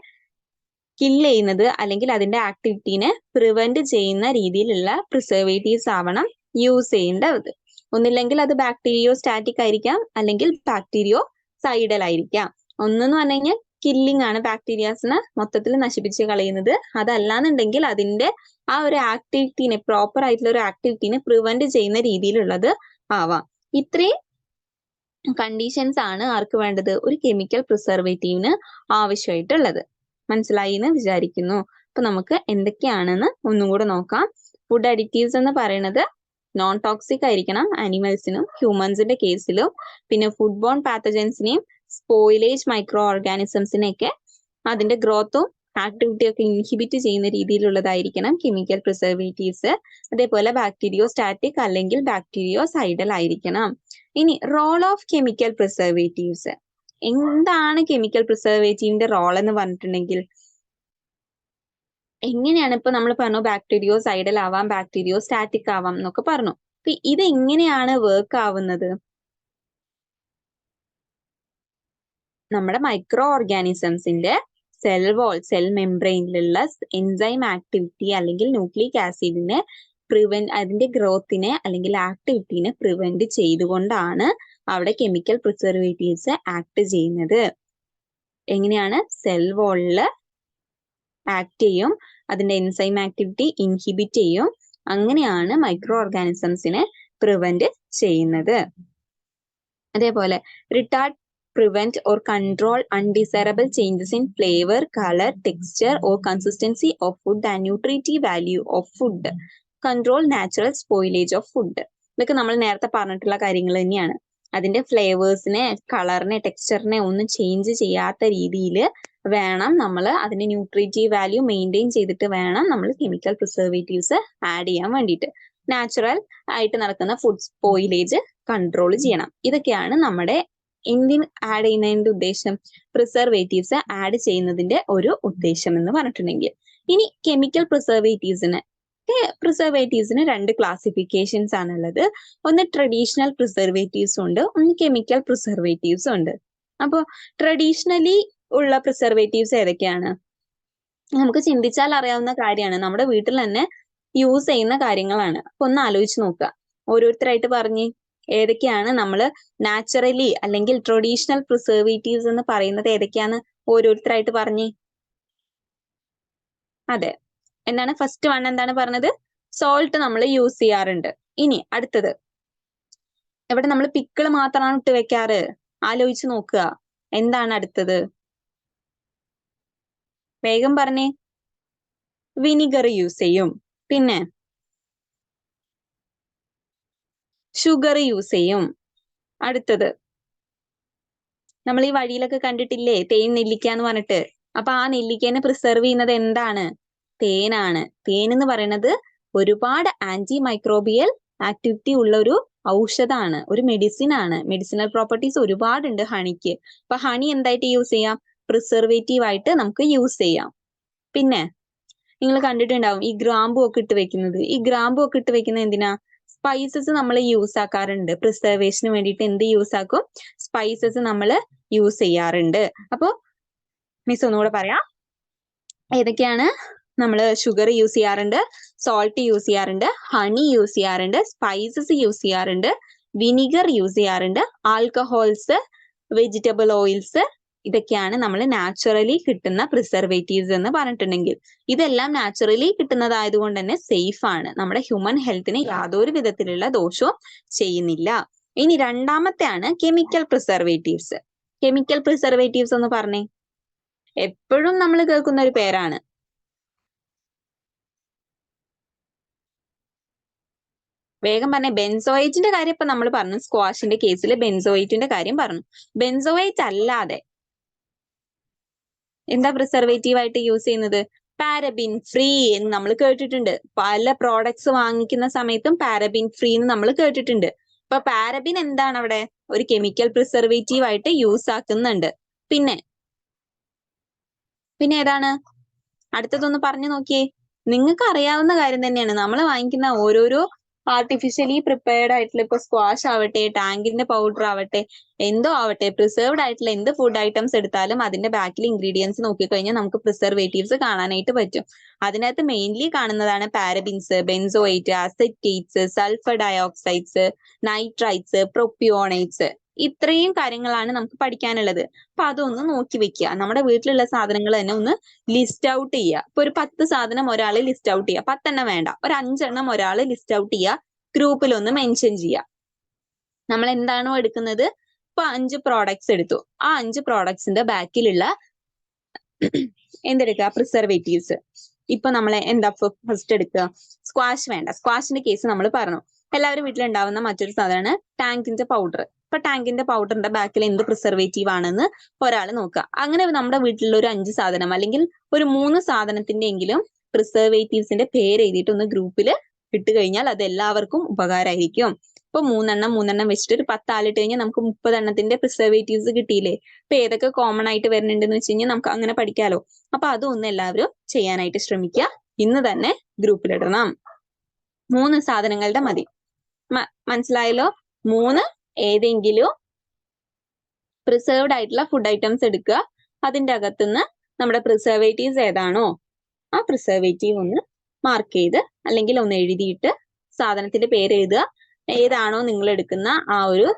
കില്ല് ചെയ്യുന്നത് അല്ലെങ്കിൽ അതിന്റെ ആക്ടിവിറ്റീനെ പ്രിവെന്റ് ചെയ്യുന്ന രീതിയിലുള്ള പ്രിസർവേറ്റീവ്സ് ആവണം യൂസ് ചെയ്യേണ്ടത്. ഒന്നില്ലെങ്കിൽ അത് ബാക്ടീരിയോ സ്റ്റാറ്റിക് ആയിരിക്കാം, അല്ലെങ്കിൽ ബാക്ടീരിയോ സൈഡൽ ആയിരിക്കാം. ഒന്നെന്ന് പറഞ്ഞു കഴിഞ്ഞാൽ കില്ലിംഗ് ആണ്, ബാക്ടീരിയാസിനെ മൊത്തത്തിൽ നശിപ്പിച്ച് കളയുന്നത്. അതല്ലാന്നുണ്ടെങ്കിൽ അതിന്റെ ആ ഒരു ആക്ടിവിറ്റീനെ, പ്രോപ്പർ ആയിട്ടുള്ള ഒരു ആക്ടിവിറ്റീനെ പ്രിവെന്റ് ചെയ്യുന്ന രീതിയിലുള്ളത് ആവാം. ഇത്രയും കണ്ടീഷൻസ് ആണ് ആർക്ക് വേണ്ടത്, ഒരു കെമിക്കൽ പ്രിസർവേറ്റീവിന് ആവശ്യമായിട്ടുള്ളത്. മനസ്സിലായി എന്ന് വിചാരിക്കുന്നു. അപ്പൊ നമുക്ക് എന്തൊക്കെയാണെന്ന് ഒന്നും കൂടെ നോക്കാം. ഫുഡ് അഡിറ്റീവ്സ് എന്ന് പറയുന്നത് നോൺ ടോക്സിക് ആയിരിക്കണം ആനിമൽസിനും ഹ്യൂമൻസിന്റെ കേസിലും. പിന്നെ ഫുഡ് ബോൺ പാത്തജൻസിനെയും സ്പോയിലേജ് മൈക്രോ ഓർഗാനിസംസിനെയൊക്കെ അതിന്റെ ഗ്രോത്തും ആക്ടിവിറ്റി ഒക്കെ ഇൻഹിബിറ്റ് ചെയ്യുന്ന രീതിയിലുള്ളതായിരിക്കണം കെമിക്കൽ പ്രിസർവേറ്റീവ്സ്. അതേപോലെ ബാക്ടീരിയോ സ്റ്റാറ്റിക് അല്ലെങ്കിൽ ബാക്ടീരിയോ സൈഡൽ ആയിരിക്കണം. ഇനി റോൾ ഓഫ് കെമിക്കൽ പ്രിസർവേറ്റീവ്സ്. എന്താണ് കെമിക്കൽ പ്രിസർവേറ്റീവിന്റെ റോൾ എന്ന് പറഞ്ഞിട്ടുണ്ടെങ്കിൽ എങ്ങനെയാണ്, ഇപ്പൊ നമ്മൾ പറഞ്ഞു ബാക്ടീരിയോ സൈഡൽ ആവാം, ബാക്ടീരിയോ സ്റ്റാറ്റിക് ആവാം എന്നൊക്കെ പറഞ്ഞു. അപ്പൊ ഇത് എങ്ങനെയാണ് വർക്ക് ആവുന്നത്? നമ്മുടെ മൈക്രോ ഓർഗാനിസംസിന്റെ സെൽ മെംബ്രെയിനിലുള്ള എൻസൈം ആക്ടിവിറ്റി അല്ലെങ്കിൽ ന്യൂക്ലിക് ആസിഡിനെ അതിന്റെ ഗ്രോത്തിനെ അല്ലെങ്കിൽ ആക്ടിവിറ്റീനെ പ്രിവെന്റ് ചെയ്തുകൊണ്ടാണ് അവിടെ കെമിക്കൽ പ്രിസർവേറ്റീവ്സ് ആക്ട് ചെയ്യുന്നത്. എങ്ങനെയാണ്? സെൽ വോളില് ആക്ട് ചെയ്യും, അതിന്റെ എൻസൈം ആക്ടിവിറ്റി ഇൻഹിബിറ്റ് ചെയ്യും. അങ്ങനെയാണ് മൈക്രോ ഓർഗാനിസംസിനെ പ്രിവെന്റ് ചെയ്യുന്നത്. അതേപോലെ retarded prevent or control undesirable changes in flavor, color, texture or consistency of food and nutritive value of food. Control natural spoilage of food. ഇതൊക്കെ നമ്മൾ നേരത്തെ പറഞ്ഞിട്ടുള്ള കാര്യങ്ങൾ തന്നെയാണ്. അതിന്റെ ഫ്ലേവേഴ്സിനെ, കളറിനെ, ടെക്സ്ചറിനെ ഒന്നും ചേഞ്ച് ചെയ്യാത്ത രീതിയിൽ വേണം നമ്മൾ അതിന്റെ ന്യൂട്രീറ്റീവ് വാല്യൂ മെയിൻറ്റെയിൻ ചെയ്തിട്ട് വേണം നമ്മൾ കെമിക്കൽ പ്രിസർവേറ്റീവ്സ് ആഡ് ചെയ്യാൻ വേണ്ടിയിട്ട്. നാച്ചുറൽ ആയിട്ട് നടക്കുന്ന ഫുഡ് സ്പോയിലേജ് കൺട്രോൾ ചെയ്യണം. ഇതൊക്കെയാണ് നമ്മുടെ ആഡ് ചെയ്യുന്നതിന്റെ ഉദ്ദേശം, പ്രിസർവേറ്റീവ്സ് ആഡ് ചെയ്യുന്നതിന്റെ ഒരു ഉദ്ദേശം എന്ന് പറഞ്ഞിട്ടുണ്ടെങ്കിൽ. ഇനി കെമിക്കൽ പ്രിസർവേറ്റീവ്സിന് രണ്ട് ക്ലാസിഫിക്കേഷൻസ് ആണുള്ളത്. ഒന്ന് ട്രഡീഷണൽ പ്രിസർവേറ്റീവ്സ് ഉണ്ട്, ഒന്ന് കെമിക്കൽ പ്രിസർവേറ്റീവ്സ് ഉണ്ട്. അപ്പോൾ ട്രഡീഷണലി ഉള്ള പ്രിസർവേറ്റീവ്സ് ഏതൊക്കെയാണ്? നമുക്ക് ചിന്തിച്ചാൽ അറിയാവുന്ന കാര്യമാണ്, നമ്മുടെ വീട്ടിൽ തന്നെ യൂസ് ചെയ്യുന്ന കാര്യങ്ങളാണ്. അപ്പൊ ഒന്ന് ആലോചിച്ച് നോക്കുക, ഓരോരുത്തരായിട്ട് പറഞ്ഞ് ഏതൊക്കെയാണ് നമ്മൾ നാച്ചുറലി അല്ലെങ്കിൽ ട്രഡീഷണൽ പ്രിസർവേറ്റീവ്സ് എന്ന് പറയുന്നത് ഏതൊക്കെയാണ്? ഓരോരുത്തരായിട്ട് പറഞ്ഞ്. അതെ, എന്താണ് ഫസ്റ്റ് വൺ എന്താണ് പറഞ്ഞത്? സോൾട്ട് നമ്മൾ യൂസ് ചെയ്യാറുണ്ട്. ഇനി അടുത്തത്, എവിടെ നമ്മൾ പിക്കിൾ മാത്രമാണ് ഇട്ട് വെക്കാറ്? ആലോചിച്ച് നോക്കുക, എന്താണ് അടുത്തത്? വേഗം പറഞ്ഞേ. വിനിഗർ യൂസ് ചെയ്യും. പിന്നെ ഷുഗർ യൂസ് ചെയ്യും. അടുത്തത്, നമ്മൾ ഈ വഴിയിലൊക്കെ കണ്ടിട്ടില്ലേ തേൻ നെല്ലിക്ക എന്ന് പറഞ്ഞിട്ട്? അപ്പൊ ആ നെല്ലിക്കേനെ പ്രിസർവ് ചെയ്യുന്നത് എന്താണ്? തേനാണ്. തേൻ എന്ന് പറയുന്നത് ഒരുപാട് ആന്റി മൈക്രോബിയൽ ആക്ടിവിറ്റി ഉള്ള ഒരു ഔഷധമാണ്, ഒരു മെഡിസിൻ ആണ്. മെഡിസിനൽ പ്രോപ്പർട്ടീസ് ഒരുപാടുണ്ട് ഹണിക്ക്. അപ്പൊ ഹണി എന്തായിട്ട് യൂസ് ചെയ്യാം? പ്രിസർവേറ്റീവ് ആയിട്ട് നമുക്ക് യൂസ് ചെയ്യാം. പിന്നെ നിങ്ങൾ കണ്ടിട്ടുണ്ടാവും ഈ ഗ്രാമ്പു ഒക്കെ ഇട്ട് വെക്കുന്നത്. ഈ ഗ്രാമ്പു ഒക്കെ ഇട്ട് വെക്കുന്നത് എന്തിനാ? സ്പൈസസ് നമ്മൾ യൂസ് ആക്കാറുണ്ട്. പ്രിസർവേഷന് വേണ്ടിയിട്ട് എന്ത് യൂസ് ആക്കും? സ്പൈസസ് നമ്മൾ യൂസ് ചെയ്യാറുണ്ട്. അപ്പോ മിസ് ഒന്നുകൂടെ പറയാം, ഏതൊക്കെയാണ്? നമ്മൾ ഷുഗർ യൂസ് ചെയ്യാറുണ്ട്, സോൾട്ട് യൂസ് ചെയ്യാറുണ്ട്, ഹണി യൂസ് ചെയ്യാറുണ്ട്, സ്പൈസസ് യൂസ് ചെയ്യാറുണ്ട്, വിനിഗർ യൂസ് ചെയ്യാറുണ്ട്, ആൽക്കഹോൾസ്, വെജിറ്റബിൾ ഓയിൽസ്. ഇതൊക്കെയാണ് നമ്മൾ നാച്ചുറലി കിട്ടുന്ന പ്രിസർവേറ്റീവ്സ് എന്ന് പറഞ്ഞിട്ടുണ്ടെങ്കിൽ. ഇതെല്ലാം നാച്ചുറലി കിട്ടുന്നതായതുകൊണ്ട് തന്നെ സേഫ് ആണ്, നമ്മുടെ ഹ്യൂമൻ ഹെൽത്തിന് യാതൊരു വിധത്തിലുള്ള ദോഷവും ചെയ്യുന്നില്ല. ഇനി രണ്ടാമത്തെ ആണ് കെമിക്കൽ പ്രിസർവേറ്റീവ്സ്. കെമിക്കൽ പ്രിസർവേറ്റീവ്സ് എന്ന് പറഞ്ഞേ. എപ്പോഴും നമ്മൾ കേൾക്കുന്ന ഒരു പേരാണ്. വേഗം പറഞ്ഞേ. ബെൻസോയേറ്റിന്റെ കാര്യം ഇപ്പൊ നമ്മൾ പറഞ്ഞു, സ്ക്വാഷിന്റെ കേസിൽ ബെൻസോയേറ്റിന്റെ കാര്യം പറഞ്ഞു. ബെൻസോയേറ്റ് അല്ലാതെ എന്താ പ്രിസർവേറ്റീവ് ആയിട്ട് യൂസ് ചെയ്യുന്നത്? പാരബിൻ ഫ്രീ എന്ന് നമ്മൾ കേട്ടിട്ടുണ്ട്. പല പ്രോഡക്ട്സ് വാങ്ങിക്കുന്ന സമയത്തും പാരബിൻ ഫ്രീ എന്ന് നമ്മൾ കേട്ടിട്ടുണ്ട്. അപ്പൊ പാരബിൻ എന്താണ് അവിടെ? ഒരു കെമിക്കൽ പ്രിസർവേറ്റീവ് ആയിട്ട് യൂസ് ആക്കുന്നുണ്ട്. പിന്നെ ഏതാണ് അടുത്തതൊന്ന് പറഞ്ഞു നോക്കിയേ. നിങ്ങൾക്ക് അറിയാവുന്ന കാര്യം തന്നെയാണ്. നമ്മൾ വാങ്ങിക്കുന്ന ഓരോരോ ആർട്ടിഫിഷ്യലി പ്രിപ്പയർഡ് ആയിട്ടുള്ള, ഇപ്പൊ സ്ക്വാഷ് ആവട്ടെ, ടാങ്കിന്റെ പൗഡർ ആവട്ടെ, എന്തോ ആവട്ടെ, പ്രിസർവ്ഡ് ആയിട്ടുള്ള എന്ത് ഫുഡ് ഐറ്റംസ് എടുത്താലും അതിന്റെ ബാക്കിൽ ഇൻഗ്രീഡിയൻസ് നോക്കിക്കഴിഞ്ഞാൽ നമുക്ക് പ്രിസർവേറ്റീവ്സ് കാണാനായിട്ട് പറ്റും. അതിനകത്ത് മെയിൻലി കാണുന്നതാണ് പാരബിൻസ്, ബെൻസോയേറ്റ്, അസറ്റേറ്റ്സ്, സൾഫർ ഡയോക്സൈഡ്സ്, നൈട്രൈറ്റ്സ്, പ്രൊപ്പിയോണേറ്റ്സ്. ഇത്രയും കാര്യങ്ങളാണ് നമുക്ക് പഠിക്കാനുള്ളത്. അപ്പൊ അതൊന്ന് നോക്കി വെക്കുക. നമ്മുടെ വീട്ടിലുള്ള സാധനങ്ങൾ തന്നെ ഒന്ന് ലിസ്റ്റ് ഔട്ട് ചെയ്യുക. ഇപ്പൊ ഒരു 10 സാധനം ഒരാൾ ലിസ്റ്റ് ഔട്ട് ചെയ്യുക. 10 എണ്ണം വേണ്ട, ഒരു 5 എണ്ണം ഒരാൾ ലിസ്റ്റ് ഔട്ട് ചെയ്യുക. ഗ്രൂപ്പിൽ ഒന്ന് മെൻഷൻ ചെയ്യുക. നമ്മൾ എന്താണോ എടുക്കുന്നത്, ഇപ്പൊ 5 പ്രോഡക്ട്സ് എടുത്തു. ആ 5 പ്രോഡക്ട്സിന്റെ ബാക്കിലുള്ള എന്തെടുക്കുക? പ്രിസർവേറ്റീവ്സ്. ഇപ്പൊ നമ്മൾ എന്താ ഫസ്റ്റ് എടുക്കുക? സ്ക്വാഷ് വേണ്ട. സ്ക്വാഷിന്റെ കേസ് നമ്മൾ പറഞ്ഞു. എല്ലാവരും വീട്ടിലുണ്ടാവുന്ന മറ്റൊരു സാധനമാണ് ടാങ്കിന്റെ പൗഡർ. ഇപ്പൊ ടാങ്കിന്റെ പൗഡറിന്റെ ബാക്കിൽ എന്ത് പ്രിസർവേറ്റീവ് ആണെന്ന് ഒരാൾ നോക്കുക. അങ്ങനെ നമ്മുടെ വീട്ടിലുള്ള ഒരു 5 സാധനം അല്ലെങ്കിൽ ഒരു 3 സാധനത്തിന്റെ എങ്കിലും പ്രിസർവേറ്റീവ്സിന്റെ പേര് എഴുതിയിട്ട് ഒന്ന് ഗ്രൂപ്പിൽ ഇട്ട് കഴിഞ്ഞാൽ അത് എല്ലാവർക്കും ഉപകാരമായിരിക്കും. ഇപ്പൊ 3 എണ്ണം വെച്ചിട്ട് ഒരു 10 ആളിട്ട് കഴിഞ്ഞാൽ നമുക്ക് 30 എണ്ണത്തിന്റെ പ്രിസർവേറ്റീവ്സ് കിട്ടിയില്ലേ? ഇപ്പൊ ഏതൊക്കെ കോമൺ ആയിട്ട് വരുന്നുണ്ടെന്ന് വെച്ച് കഴിഞ്ഞാൽ നമുക്ക് അങ്ങനെ പഠിക്കാലോ. അപ്പൊ അതൊന്നും എല്ലാവരും ചെയ്യാനായിട്ട് ശ്രമിക്കുക. ഇന്ന് തന്നെ ഗ്രൂപ്പിലിടണം. 3 സാധനങ്ങളുടെ മതി. മനസ്സിലായല്ലോ? 3 ഏതെങ്കിലും പ്രിസർവ്ഡ് ആയിട്ടുള്ള ഫുഡ് ഐറ്റംസ് എടുക്കുക. അതിന്റെ അകത്തുനിന്ന് നമ്മുടെ പ്രിസർവേറ്റീവ്സ് ഏതാണോ ആ പ്രിസർവേറ്റീവ് ഒന്ന് മാർക്ക് ചെയ്ത് അല്ലെങ്കിൽ ഒന്ന് എഴുതിയിട്ട് സാധനത്തിന്റെ പേര് എഴുതുക. ഏതാണോ നിങ്ങൾ എടുക്കുന്ന ആ ഒരു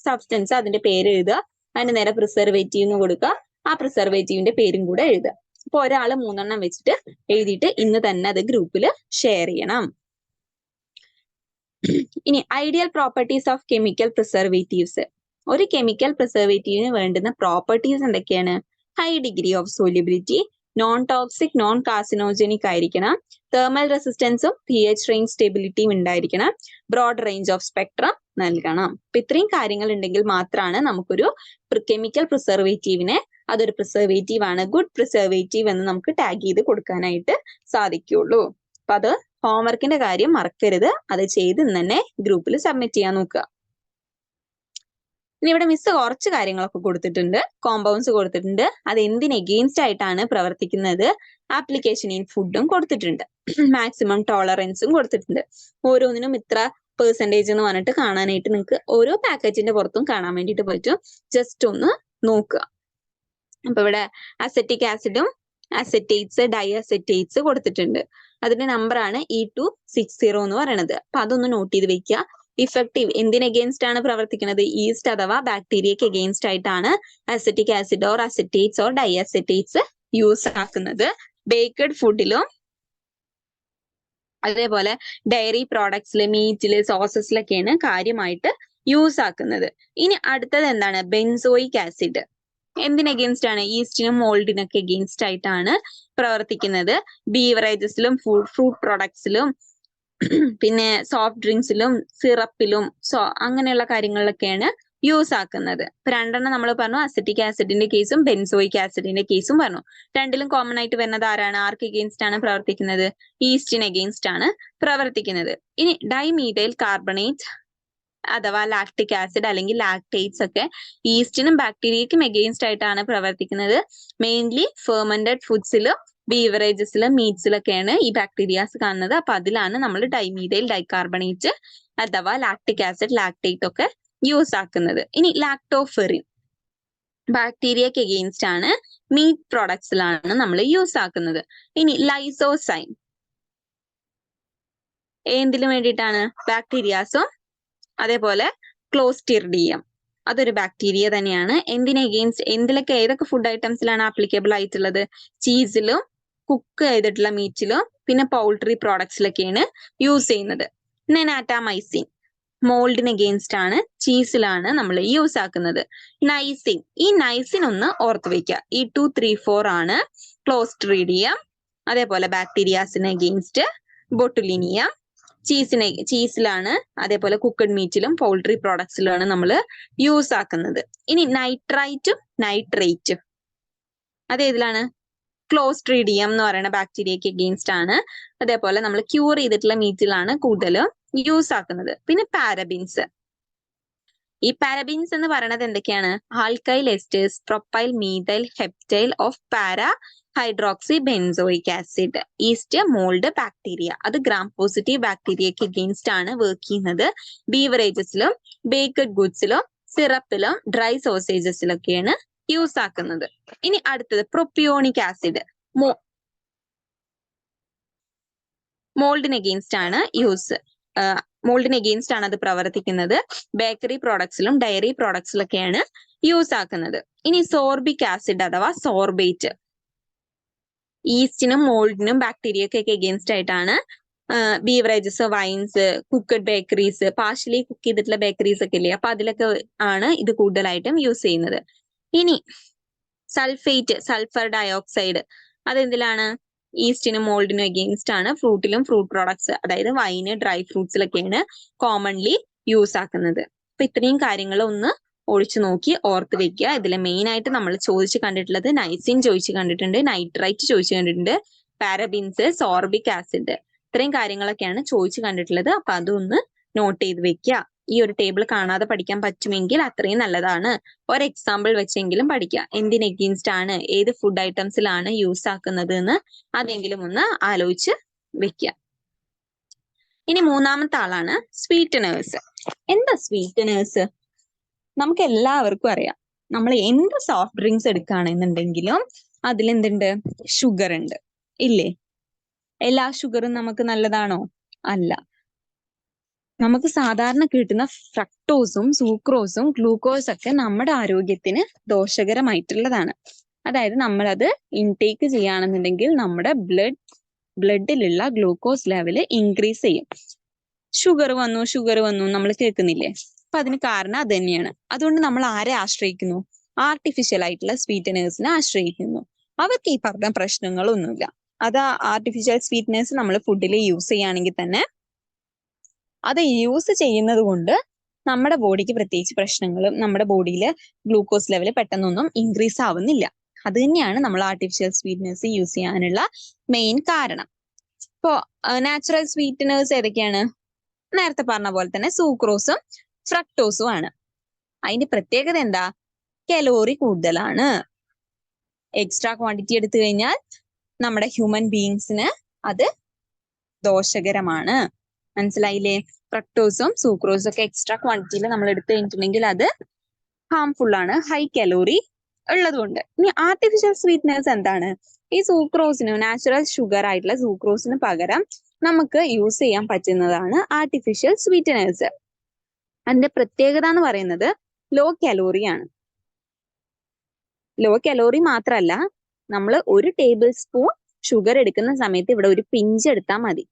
സബ്സ്റ്റൻസ് അതിന്റെ പേര് എഴുതുക. അതിന് നേരെ പ്രിസർവേറ്റീവ് എന്ന് കൊടുക്കുക. ആ പ്രിസർവേറ്റീവിന്റെ പേരും കൂടെ എഴുതുക. അപ്പൊ ഒരാൾ 3 എണ്ണം വെച്ചിട്ട് എഴുതിയിട്ട് ഇന്ന് തന്നെ അത് ഗ്രൂപ്പിൽ ഷെയർ ചെയ്യണം. ഇനി ideal properties of chemical preservatives. ഒരു കെമിക്കൽ പ്രിസർവേറ്റീവിന് വേണ്ടുന്ന പ്രോപ്പർട്ടീസ് എന്തൊക്കെയാണ്? High degree of solubility, non toxic, non carcinogenic ആയിരിക്കണം, തെർമൽ റെസിസ്റ്റൻസും pH റേഞ്ച് സ്റ്റെബിലിറ്റിയും ഉണ്ടായിരിക്കണം, ബ്രോഡ് റേഞ്ച് ഓഫ് സ്പെക്ട്രം നൽകണം. അപ്പൊ ഇത്രയും കാര്യങ്ങൾ ഉണ്ടെങ്കിൽ മാത്രമാണ് നമുക്കൊരു കെമിക്കൽ പ്രിസർവേറ്റീവിനെ അതൊരു പ്രിസർവേറ്റീവ് ആണ്, ഗുഡ് പ്രിസർവേറ്റീവ് എന്ന് നമുക്ക് ടാഗ് ചെയ്ത് കൊടുക്കാനായിട്ട് സാധിക്കുള്ളൂ. അപ്പൊ അത് ഹോംവർക്കിന്റെ കാര്യം മറക്കരുത്, അത് ചെയ്ത് ഇന്ന് തന്നെ ഗ്രൂപ്പിൽ സബ്മിറ്റ് ചെയ്യാൻ നോക്കുക. ഇനി ഇവിടെ മിസ് കുറച്ച് കാര്യങ്ങളൊക്കെ കൊടുത്തിട്ടുണ്ട്, കോമ്പൗണ്ട്സ് കൊടുത്തിട്ടുണ്ട്, അത് എന്തിന് എഗെയിൻസ്റ്റ് ആയിട്ടാണ് പ്രവർത്തിക്കുന്നത്, ആപ്ലിക്കേഷൻ ഇൻ ഫുഡും കൊടുത്തിട്ടുണ്ട്, മാക്സിമം ടോളറൻസും കൊടുത്തിട്ടുണ്ട്. ഓരോന്നിനും ഇത്ര പെർസെൻറ്റേജ് എന്ന് പറഞ്ഞിട്ട് കാണാനായിട്ട് നിങ്ങൾക്ക് ഓരോ പാക്കറ്റിന്റെ പുറത്തും കാണാൻ വേണ്ടിയിട്ട് പറ്റും. ജസ്റ്റ് ഒന്ന് നോക്കുക. അപ്പൊ ഇവിടെ അസറ്റിക് ആസിഡും അസറ്റേറ്റ്സ്, ഡൈഅസറ്റേറ്റ്സ് കൊടുത്തിട്ടുണ്ട്. അതിന്റെ നമ്പറാണ് E260 എന്ന് പറയുന്നത്. അപ്പൊ അതൊന്ന് നോട്ട് ചെയ്ത് വെക്കുക. ഇഫക്റ്റീവ് എന്തിന് എഗെയിൻസ്റ്റ് ആണ് പ്രവർത്തിക്കുന്നത്? ഈസ്റ്റ് അഥവാ ബാക്ടീരിയക്ക് എഗെയിൻസ്റ്റ് ആയിട്ടാണ് acetic acid or acetates or diacetates use ആക്കുന്നത്. ബേക്ക്ഡ് ഫുഡിലും അതേപോലെ ഡയറി പ്രോഡക്ട്സില്, മീറ്റില്, സോസസിലൊക്കെയാണ് കാര്യമായിട്ട് യൂസ് ആക്കുന്നത്. ഇനി അടുത്തത് എന്താണ്? Benzoic acid. എന്തിന് എഗെയിൻസ്റ്റ് ആണ്? ഈസ്റ്റിനും മോൾഡിനൊക്കെ എഗെയിൻസ്റ്റ് ആയിട്ടാണ് പ്രവർത്തിക്കുന്നത്. ബീവറേജസിലും ഫ്രൂട്ട് പ്രോഡക്ട്സിലും പിന്നെ സോഫ്റ്റ് ഡ്രിങ്ക്സിലും സിറപ്പിലും അങ്ങനെയുള്ള കാര്യങ്ങളിലൊക്കെയാണ് യൂസ് ആക്കുന്നത്. ഇപ്പൊ രണ്ടെണ്ണം നമ്മൾ പറഞ്ഞു, അസറ്റിക് ആസിഡിന്റെ കേസും ബെൻസോയിക് ആസിഡിന്റെ കേസും പറഞ്ഞു. രണ്ടിലും കോമൺ ആയിട്ട് വരുന്നത് ആരാണ്? ആർക്ക് എഗെയിൻസ്റ്റ് ആണ് പ്രവർത്തിക്കുന്നത്? ഈസ്റ്റിന് എഗെയിൻസ്റ്റ് ആണ് പ്രവർത്തിക്കുന്നത്. ഇനി ഡൈമീഥൈൽ കാർബണേറ്റ് അഥവാ ലാക്ടിക് ആസിഡ് അല്ലെങ്കിൽ ലാക്ടേറ്റ്സ് ഒക്കെ ഈസ്റ്റിനും ബാക്ടീരിയക്കും എഗെയിൻസ്റ്റ് ആയിട്ടാണ് പ്രവർത്തിക്കുന്നത്. മെയിൻലി ഫെർമെന്റഡ് ഫുഡ്സിലും ബീവറേജസിലും മീറ്റ്സിലൊക്കെയാണ് ഈ ബാക്ടീരിയാസ് കാണുന്നത്. അപ്പൊ അതിലാണ് നമ്മൾ ഡൈമീഥൈൽ ഡൈകാർബണേറ്റ് അഥവാ ലാക്ടിക് ആസിഡ്, ലാക്ടേറ്റ് ഒക്കെ യൂസ് ആക്കുന്നത്. ഇനി ലാക്ടോഫെറിൻ ബാക്ടീരിയക്ക് എഗെയിൻസ്റ്റ് ആണ്, മീറ്റ് പ്രോഡക്ട്സിലാണ് നമ്മൾ യൂസ് ആക്കുന്നത്. ഇനി ലൈസോസൈം എന്തിനു വേണ്ടിയിട്ടാണ്? ബാക്ടീരിയാസും അതേപോലെ ക്ലോസ്റ്റിർഡിയം അതൊരു ബാക്ടീരിയ തന്നെയാണ്. എന്തിന് എഗെയിൻസ്റ്റ്? എന്തിലൊക്കെ ഏതൊക്കെ ഫുഡ് ഐറ്റംസിലാണ് ആപ്ലിക്കബിൾ ആയിട്ടുള്ളത്? ചീസിലും കുക്ക് ചെയ്തിട്ടുള്ള മീറ്റിലും പിന്നെ പൗൾട്രി പ്രോഡക്ട്സിലൊക്കെയാണ് യൂസ് ചെയ്യുന്നത്. നാറ്റാമൈസിൻ മോൾഡിന് എഗെയിൻസ്റ്റ് ആണ്, ചീസിലാണ് നമ്മൾ യൂസ് ആക്കുന്നത്. നൈസിൻ, ഈ നൈസിൻ ഒന്ന് ഓർത്ത് വെക്കുക. E234 ആണ് ക്ലോസ്ട്രീഡിയം, അതേപോലെ ബാക്ടീരിയാസിന് എഗെയിൻസ്റ്റ് ബൊട്ടുലിനിയം, ചീസിലാണ്, അതേപോലെ കുക്കഡ് മീറ്റിലും പൗൾട്രി പ്രോഡക്ട്സിലുമാണ് നമ്മൾ യൂസ് ആക്കുന്നത്. ഇനി നൈട്രൈറ്റും നൈട്രേറ്റും അതേതിലാണ്? ക്ലോസ്ട്രീഡിയം എന്ന് പറയുന്ന ബാക്ടീരിയക്ക് എഗെയിൻസ്റ്റ് ആണ്. അതേപോലെ നമ്മൾ ക്യൂർ ചെയ്തിട്ടുള്ള മീറ്റിലാണ് കൂടുതലും യൂസ് ആക്കുന്നത്. പിന്നെ പാരബിൻസ്. ഈ പാരബിൻസ് എന്ന് പറയുന്നത് എന്തൊക്കെയാണ്? Alkyl esters, propyl, methyl, heptyl of para hydroxy benzoic acid. Yeast, mould, bacteria അത് ഗ്രാം പോസിറ്റീവ് ബാക്ടീരിയക്ക് എഗെയിൻസ്റ്റ് ആണ് വർക്ക് ചെയ്യുന്നത്. ബീവറേജസിലും ബേക്ക്ഡ് ഗുഡ്സിലും സിറപ്പിലും ഡ്രൈ സോസേജസിലൊക്കെയാണ് യൂസ് ആക്കുന്നത്. ഇനി അടുത്തത് പ്രൊപ്പിയോണിക് ആസിഡ്. മോൾഡിന് എഗെയിൻസ്റ്റ് ആണ് മോൾഡിന് എഗെയിൻസ്റ്റ് ആണ് അത് പ്രവർത്തിക്കുന്നത്. ബേക്കറി പ്രോഡക്ട്സിലും ഡയറി പ്രോഡക്ട്സിലൊക്കെയാണ് യൂസ് ആക്കുന്നത്. ഇനി സോർബിക് ആസിഡ് അഥവാ സോർബേറ്റ് ഈസ്റ്റിനും മോൾഡിനും ബാക്ടീരിയക്കൊക്കെ എഗെയിൻസ്റ്റ് ആയിട്ടാണ്. Beverages, vines, cooked bakeries, partially cook ചെയ്തിട്ടുള്ള ബേക്കറീസ് ഒക്കെ ഇല്ലേ, അപ്പൊ അതിലൊക്കെ ആണ് ഇത് കൂടുതലായിട്ടും യൂസ് ചെയ്യുന്നത്. ഇനി സൾഫേറ്റ്, സൾഫർ ഡയോക്സൈഡ് അതെന്തിലാണ്? ഈസ്റ്റിനും മോൾഡിനും എഗെയിൻസ്റ്റ് ആണ്. ഫ്രൂട്ടിലും ഫ്രൂട്ട് പ്രോഡക്ട്സ് അതായത് വൈന്, ഡ്രൈ ഫ്രൂട്ട്സിലൊക്കെയാണ് കോമൺലി യൂസ് ആക്കുന്നത്. അപ്പൊ ഇത്രയും കാര്യങ്ങൾ ഒന്ന് ഒഴിച്ചു നോക്കി ഓർത്ത് വെക്കുക. ഇതിൽ മെയിൻ ആയിട്ട് നമ്മൾ ചോദിച്ചു കണ്ടിട്ടുള്ളത് നൈസിൻ ചോദിച്ചു കണ്ടിട്ടുണ്ട്, നൈട്രൈറ്റ് ചോദിച്ചു കണ്ടിട്ടുണ്ട്, പാരബിൻസ്, സോർബിക് ആസിഡ് ഇത്രയും കാര്യങ്ങളൊക്കെയാണ് ചോദിച്ചു കണ്ടിട്ടുള്ളത്. അപ്പൊ അതൊന്ന് നോട്ട് ചെയ്ത് വെക്കുക. ഈ ഒരു ടേബിൾ കാണാതെ പഠിക്കാൻ പറ്റുമെങ്കിൽ അത്രയും നല്ലതാണ്. ഒരു എക്സാമ്പിൾ വെച്ചെങ്കിലും പഠിക്കുക. എന്തിന് എഗെയിൻസ്റ്റ് ആണ്, ഏത് ഫുഡ് ഐറ്റംസിലാണ് യൂസ് ആക്കുന്നത് എന്ന് അതെങ്കിലും ഒന്ന് ആലോചിച്ച് വെക്കുക. ഇനി മൂന്നാമത്തെ ആളാണ് സ്വീറ്റനേഴ്സ്. എന്താ സ്വീറ്റനേഴ്സ്? നമുക്ക് എല്ലാവർക്കും അറിയാം, നമ്മൾ എന്ത് സോഫ്റ്റ് ഡ്രിങ്ക്സ് എടുക്കുകയാണെന്നുണ്ടെങ്കിലും അതിലെന്തുണ്ട്? ഷുഗർ ഉണ്ട് ഇല്ലേ? എല്ലാ ഷുഗറും നമുക്ക് നല്ലതാണോ? അല്ല. നമുക്ക് സാധാരണ കിട്ടുന്ന ഫ്രക്ടോസും സൂക്രോസും ഗ്ലൂക്കോസും ഒക്കെ നമ്മുടെ ആരോഗ്യത്തിന് ദോഷകരമായിട്ടുള്ളതാണ്. അതായത് നമ്മളത് ഇൻടേക്ക് ചെയ്യുകയാണെന്നുണ്ടെങ്കിൽ നമ്മുടെ ബ്ലഡിലുള്ള ഗ്ലൂക്കോസ് ലെവല് ഇൻക്രീസ് ചെയ്യും. ഷുഗർ വന്നു നമ്മൾ കേൾക്കുന്നില്ലേ? അപ്പൊ അതിന് കാരണം അത് തന്നെയാണ്. അതുകൊണ്ട് നമ്മൾ ആരെ ആശ്രയിക്കുന്നു? ആർട്ടിഫിഷ്യൽ ആയിട്ടുള്ള സ്വീറ്റനേഴ്സിനെ ആശ്രയിക്കുന്നു. അവർക്ക് ഈ പറഞ്ഞ പ്രശ്നങ്ങളൊന്നുമില്ല. അത് ആർട്ടിഫിഷ്യൽ സ്വീറ്റ്നേഴ്സ് നമ്മൾ ഫുഡിൽ യൂസ് ചെയ്യുകയാണെങ്കിൽ തന്നെ അത് യൂസ് ചെയ്യുന്നത് കൊണ്ട് നമ്മുടെ ബോഡിക്ക് പ്രത്യേകിച്ച് പ്രശ്നങ്ങളും നമ്മുടെ ബോഡിയിൽ ഗ്ലൂക്കോസ് ലെവൽ പെട്ടെന്നൊന്നും ഇൻക്രീസ് ആവുന്നില്ല. അത് തന്നെയാണ് നമ്മൾ ആർട്ടിഫിഷ്യൽ സ്വീറ്റ്നേഴ്സ് യൂസ് ചെയ്യാനുള്ള മെയിൻ കാരണം. ഇപ്പോ നാച്ചുറൽ സ്വീറ്റനേഴ്സ് ഏതൊക്കെയാണ്? നേരത്തെ പറഞ്ഞ പോലെ തന്നെ സൂക്രോസും ഫ്രക്ടോസും ആണ്. അതിന്റെ പ്രത്യേകത എന്താ? കലോറി കൂടുതലാണ്. എക്സ്ട്രാ ക്വാണ്ടിറ്റി എടുത്തു കഴിഞ്ഞാൽ നമ്മുടെ ഹ്യൂമൻ ബീയിങ്സിന് അത് ദോഷകരമാണ്. മനസ്സിലായില്ലേ? ഫ്രക്ടോസും സൂക്രോസും ഒക്കെ എക്സ്ട്രാ ക്വാണ്ടിറ്റിയിൽ നമ്മൾ എടുത്തു കഴിഞ്ഞിട്ടുണ്ടെങ്കിൽ അത് ഹാംഫുൾ ആണ്, ഹൈ കലോറി ഉള്ളതുകൊണ്ട്. ഇനി ആർട്ടിഫിഷ്യൽ സ്വീറ്റ്നേഴ്സ് എന്താണ്? ഈ സൂക്രോസിന്, നാച്ചുറൽ ഷുഗർ ആയിട്ടുള്ള സൂക്രോസിന് പകരം നമുക്ക് യൂസ് ചെയ്യാൻ പറ്റുന്നതാണ് ആർട്ടിഫിഷ്യൽ സ്വീറ്റനേഴ്സ്. അതിന്റെ പ്രത്യേകത എന്ന് പറയുന്നത് ലോ കലോറി ആണ്. ലോ കലോറി മാത്രമല്ല, നമ്മൾ ഒരു ടേബിൾ സ്പൂൺ ഷുഗർ എടുക്കുന്ന സമയത്ത് ഇവിടെ ഒരു പിഞ്ച് എടുത്താൽ മതി.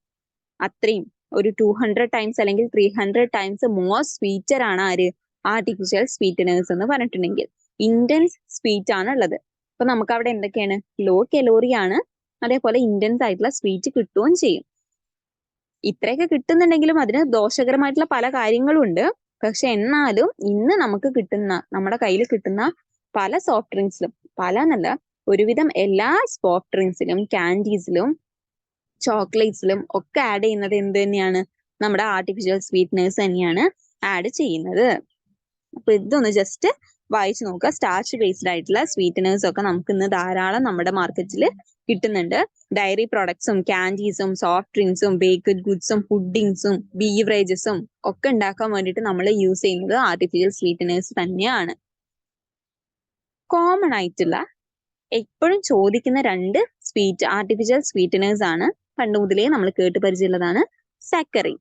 അത്രയും ഒരു 200 ടൈംസ് അല്ലെങ്കിൽ 300 ടൈംസ് മോർ സ്വീറ്റർ ആണ് ആര്? ആർട്ടിഫിഷ്യൽ സ്വീറ്റനേഴ്സ് എന്ന് പറഞ്ഞിട്ടുണ്ടെങ്കിൽ. ഇന്റൻസ് സ്വീറ്റ് ആണ് ഉള്ളത്. അപ്പൊ നമുക്ക് അവിടെ എന്തൊക്കെയാണ്? ലോ കലോറി ആണ്, അതേപോലെ ഇന്റൻസ് ആയിട്ടുള്ള സ്വീറ്റ് കിട്ടുകയും ചെയ്യും. ഇത്രയൊക്കെ കിട്ടുന്നുണ്ടെങ്കിലും അതിന് ദോഷകരമായിട്ടുള്ള പല കാര്യങ്ങളും ഉണ്ട്. പക്ഷെ എന്നാലും ഇന്ന് നമുക്ക് കിട്ടുന്ന, നമ്മുടെ കയ്യിൽ കിട്ടുന്ന പല സോഫ്റ്റ് ഡ്രിങ്ക്സിലും, പല എന്നല്ല ഒരുവിധം എല്ലാ സോഫ്റ്റ് ഡ്രിങ്ക്സിലും കാൻഡീസിലും ചോക്ലേറ്റ്സിലും ഒക്കെ ആഡ് ചെയ്യുന്നത് എന്ത് തന്നെയാണ്? നമ്മുടെ ആർട്ടിഫിഷ്യൽ സ്വീറ്റ്നേഴ്സ് തന്നെയാണ് ആഡ് ചെയ്യുന്നത്. അപ്പൊ ഇതൊന്ന് ജസ്റ്റ് വായിച്ചു നോക്കുക. സ്റ്റാർച്ച് ബേസ്ഡ് ആയിട്ടുള്ള സ്വീറ്റനേഴ്സ് ഒക്കെ നമുക്ക് ഇന്ന് ധാരാളം നമ്മുടെ മാർക്കറ്റിൽ കിട്ടുന്നുണ്ട്. ഡയറി പ്രോഡക്ട്സും കാൻഡീസും സോഫ്റ്റ് ഡ്രിങ്ക്സും ബേക്ക്ഡ് ഗുഡ്സും പുഡിങ്സും ബീവറേജസും ഒക്കെ ഉണ്ടാക്കാൻ വേണ്ടിയിട്ട് നമ്മൾ യൂസ് ചെയ്യുന്നത് ആർട്ടിഫിഷ്യൽ സ്വീറ്റനേഴ്സ് തന്നെയാണ്. കോമൺ ആയിട്ടുള്ള എപ്പോഴും ചോദിക്കുന്ന രണ്ട് ആർട്ടിഫിഷ്യൽ സ്വീറ്റനേഴ്സ് ആണ്. പണ്ട് മുതലേ നമ്മൾ കേട്ട് പരിചയമുള്ളതാണ്. സാക്കറിൻ,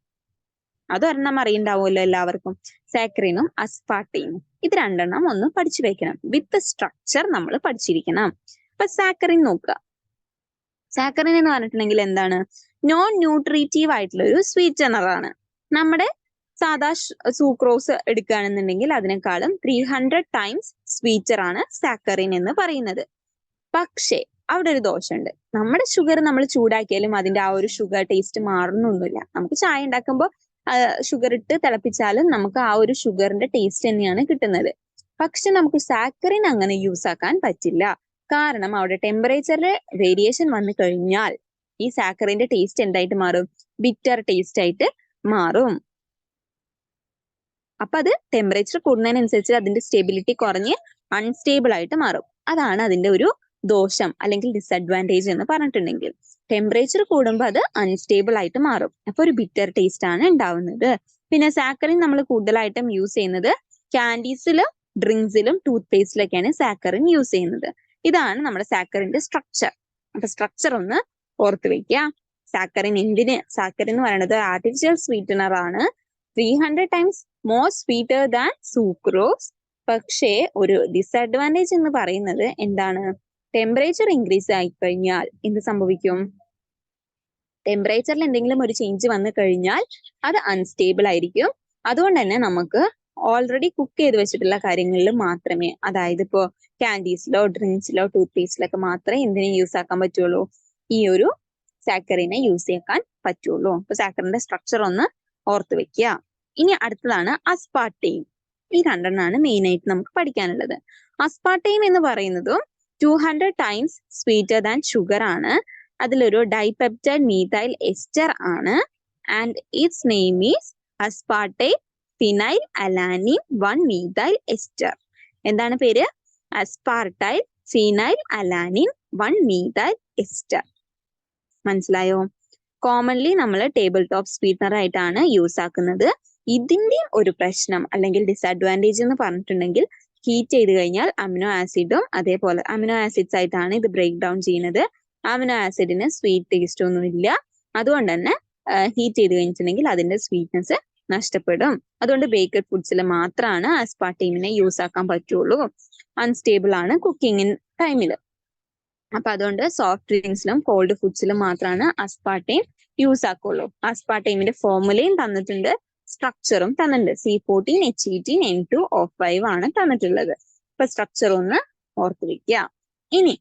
അതൊരെണ്ണം അറിയുണ്ടാവുമല്ലോ എല്ലാവർക്കും. സാക്കറിനും അസ്പാർട്ടൈനും. ഇത് രണ്ടെണ്ണം ഒന്ന് പഠിച്ചു വെക്കണം. വിത്ത് സ്ട്രക്ചർ നമ്മൾ പഠിച്ചിരിക്കണം. അപ്പൊ സാക്കറിൻ നോക്കുക. സാക്കറിൻ എന്ന് പറഞ്ഞിട്ടുണ്ടെങ്കിൽ എന്താണ്? നോൺ ന്യൂട്രീറ്റീവ് ആയിട്ടുള്ള ഒരു സ്വീറ്റനർ ആണ്. നമ്മുടെ സാധാ സൂക്രോസ് എടുക്കുകയാണെന്നുണ്ടെങ്കിൽ അതിനേക്കാളും 300 ടൈംസ് സ്വീറ്റർ ആണ് സാക്കറിൻ എന്ന് പറയുന്നത്. പക്ഷേ അവിടെ ഒരു ദോഷമുണ്ട്. നമ്മുടെ ഷുഗർ നമ്മൾ ചൂടാക്കിയാലും അതിന്റെ ആ ഒരു ഷുഗർ ടേസ്റ്റ് മാറുന്നൊന്നുമില്ല. നമുക്ക് ചായ ഉണ്ടാക്കുമ്പോൾ ഷുഗർ ഇട്ട് തിളപ്പിച്ചാലും നമുക്ക് ആ ഒരു ഷുഗറിന്റെ ടേസ്റ്റ് തന്നെയാണ് കിട്ടുന്നത്. പക്ഷെ നമുക്ക് സാക്കറിൻ അങ്ങനെ യൂസ് ആക്കാൻ പറ്റില്ല. കാരണം അവിടെ ടെമ്പറേച്ചറിൽ വേരിയേഷൻ വന്നു കഴിഞ്ഞാൽ ഈ സാക്കറിന്റെ ടേസ്റ്റ് എന്തായിട്ട് മാറും? ബിറ്റർ ടേസ്റ്റ് ആയിട്ട് മാറും. അപ്പൊ അത് ടെമ്പറേച്ചർ കൂടുന്നതിനനുസരിച്ച് അതിന്റെ സ്റ്റെബിലിറ്റി കുറഞ്ഞ് അൺസ്റ്റേബിൾ ആയിട്ട് മാറും. അതാണ് അതിന്റെ ഒരു ദോഷം അല്ലെങ്കിൽ ഡിസഡ്വാൻറ്റേജ് എന്ന് പറഞ്ഞിട്ടുണ്ടെങ്കിൽ. ടെമ്പറേച്ചർ കൂടുമ്പോൾ അത് അൺസ്റ്റേബിൾ ആയിട്ട് മാറും. അപ്പൊ ഒരു ബിറ്റർ ടേസ്റ്റ് ആണ് ഉണ്ടാവുന്നത്. പിന്നെ സാക്കറിൻ നമ്മൾ കൂടുതലായിട്ടും യൂസ് ചെയ്യുന്നത് കാൻഡീസിലും ഡ്രിങ്ക്സിലും ടൂത്ത് പേസ്റ്റിലൊക്കെയാണ് സാക്കറിൻ യൂസ് ചെയ്യുന്നത്. ഇതാണ് നമ്മുടെ സാക്കറിന്റെ സ്ട്രക്ചർ. അപ്പൊ സ്ട്രക്ചർ ഒന്ന് ഓർത്ത് വെക്കുക. സാക്കറിൻ എന്ന് പറയുന്നത് ആർട്ടിഫിഷ്യൽ സ്വീറ്റനർ ആണ്. 300 times more sweeter than sucrose. പക്ഷേ ഒരു ഡിസഡ്വാൻറ്റേജ് എന്ന് പറയുന്നത് എന്താണ്? ടെമ്പറേച്ചർ ഇൻക്രീസ് ആയി കഴിഞ്ഞാൽ എന്ത് സംഭവിക്കും? ടെമ്പറേച്ചറിൽ എന്തെങ്കിലും ഒരു ചേഞ്ച് വന്നു കഴിഞ്ഞാൽ അത് അൺസ്റ്റേബിൾ ആയിരിക്കും. അതുകൊണ്ട് തന്നെ നമുക്ക് ഓൾറെഡി കുക്ക് ചെയ്ത് വെച്ചിട്ടുള്ള കാര്യങ്ങളിൽ മാത്രമേ, അതായത് ഇപ്പോ കാൻഡീസിലോ ഡ്രിങ്ക്സിലോ ടൂത്ത് പേസ്റ്റിലൊക്കെ മാത്രമേ എന്തിനെ യൂസ് ആക്കാൻ പറ്റുള്ളൂ? ഈ ഒരു സാക്കറിനെ യൂസ് ചെയ്യാൻ പറ്റുള്ളൂ. അപ്പൊ സാക്കറിന്റെ സ്ട്രക്ചർ ഒന്ന് ഓർത്ത് വെക്കുക. ഇനി അടുത്തതാണ് അസ്പാർട്ടൈൻ. ഈ രണ്ടെണ്ണമാണ് മെയിൻ ആയിട്ട് നമുക്ക് പഠിക്കാനുള്ളത്. അസ്പാർട്ടൈൻ എന്ന് പറയുന്നതും 200 ടൈംസ് സ്വീറ്റർ ദാൻ ഷുഗർ ആണ്. അതിലൊരു ഡൈപെപ്റ്റൈഡ് മീഥൈൽ എസ്റ്റർ ആണ്. And its name is aspartame phenyl alanine 1 methyl ester. എന്താണ് പേര്? Aspartame phenyl alanine 1 methyl ester. മനസ്സിലായോ? കോമൺലി നമ്മൾ ടേബിൾ ടോപ്പ് സ്വീറ്റ്നർ ആയിട്ടാണ് യൂസ് ആക്കുന്നത്. ഇതിന്റെ ഒരു പ്രശ്നം അല്ലെങ്കിൽ ഡിസഡ്വാൻറ്റേജ് എന്ന് പറഞ്ഞിട്ടുണ്ടെങ്കിൽ ഹീറ്റ് ചെയ്ത് കഴിഞ്ഞാൽ അമിനോ ആസിഡും അതേപോലെ അമിനോ ആസിഡ്സ് ആയിട്ടാണ് ഇത് ബ്രേക്ക് ഡൗൺ ചെയ്യുന്നത്. അമിനോ ആസിഡിന് സ്വീറ്റ് ടേസ്റ്റ് ഒന്നും ഇല്ല. അതുകൊണ്ട് തന്നെ ഹീറ്റ് ചെയ്ത് കഴിഞ്ഞിട്ടുണ്ടെങ്കിൽ അതിന്റെ സ്വീറ്റ്നെസ് നഷ്ടപ്പെടും. അതുകൊണ്ട് ബേക്കഡ് ഫുഡ്സിൽ മാത്രമാണ് അസ്പാർട്ടൈമിനെ യൂസ് ആക്കാൻ പറ്റുള്ളൂ. അൺസ്റ്റേബിൾ ആണ് കുക്കിംഗ് ടൈമിൽ. അപ്പൊ അതുകൊണ്ട് സോഫ്റ്റ് ഡ്രിങ്ക്സിലും കോൾഡ് ഫുഡ്സിലും മാത്രമാണ് അസ്പാർട്ടൈം യൂസ് ആക്കുള്ളൂ. അസ്പാർട്ടൈമിന്റെ ഫോർമുലയും തന്നിട്ടുണ്ട്. സ്ട്രക്ചറും തന്നിട്ടുണ്ട്. C14H18N2O5 ആണ് തന്നിട്ടുള്ളത്. ഇപ്പൊ സ്ട്രക്ചർ ഒന്ന് ഓർത്ത് വെക്കുക. ഇനി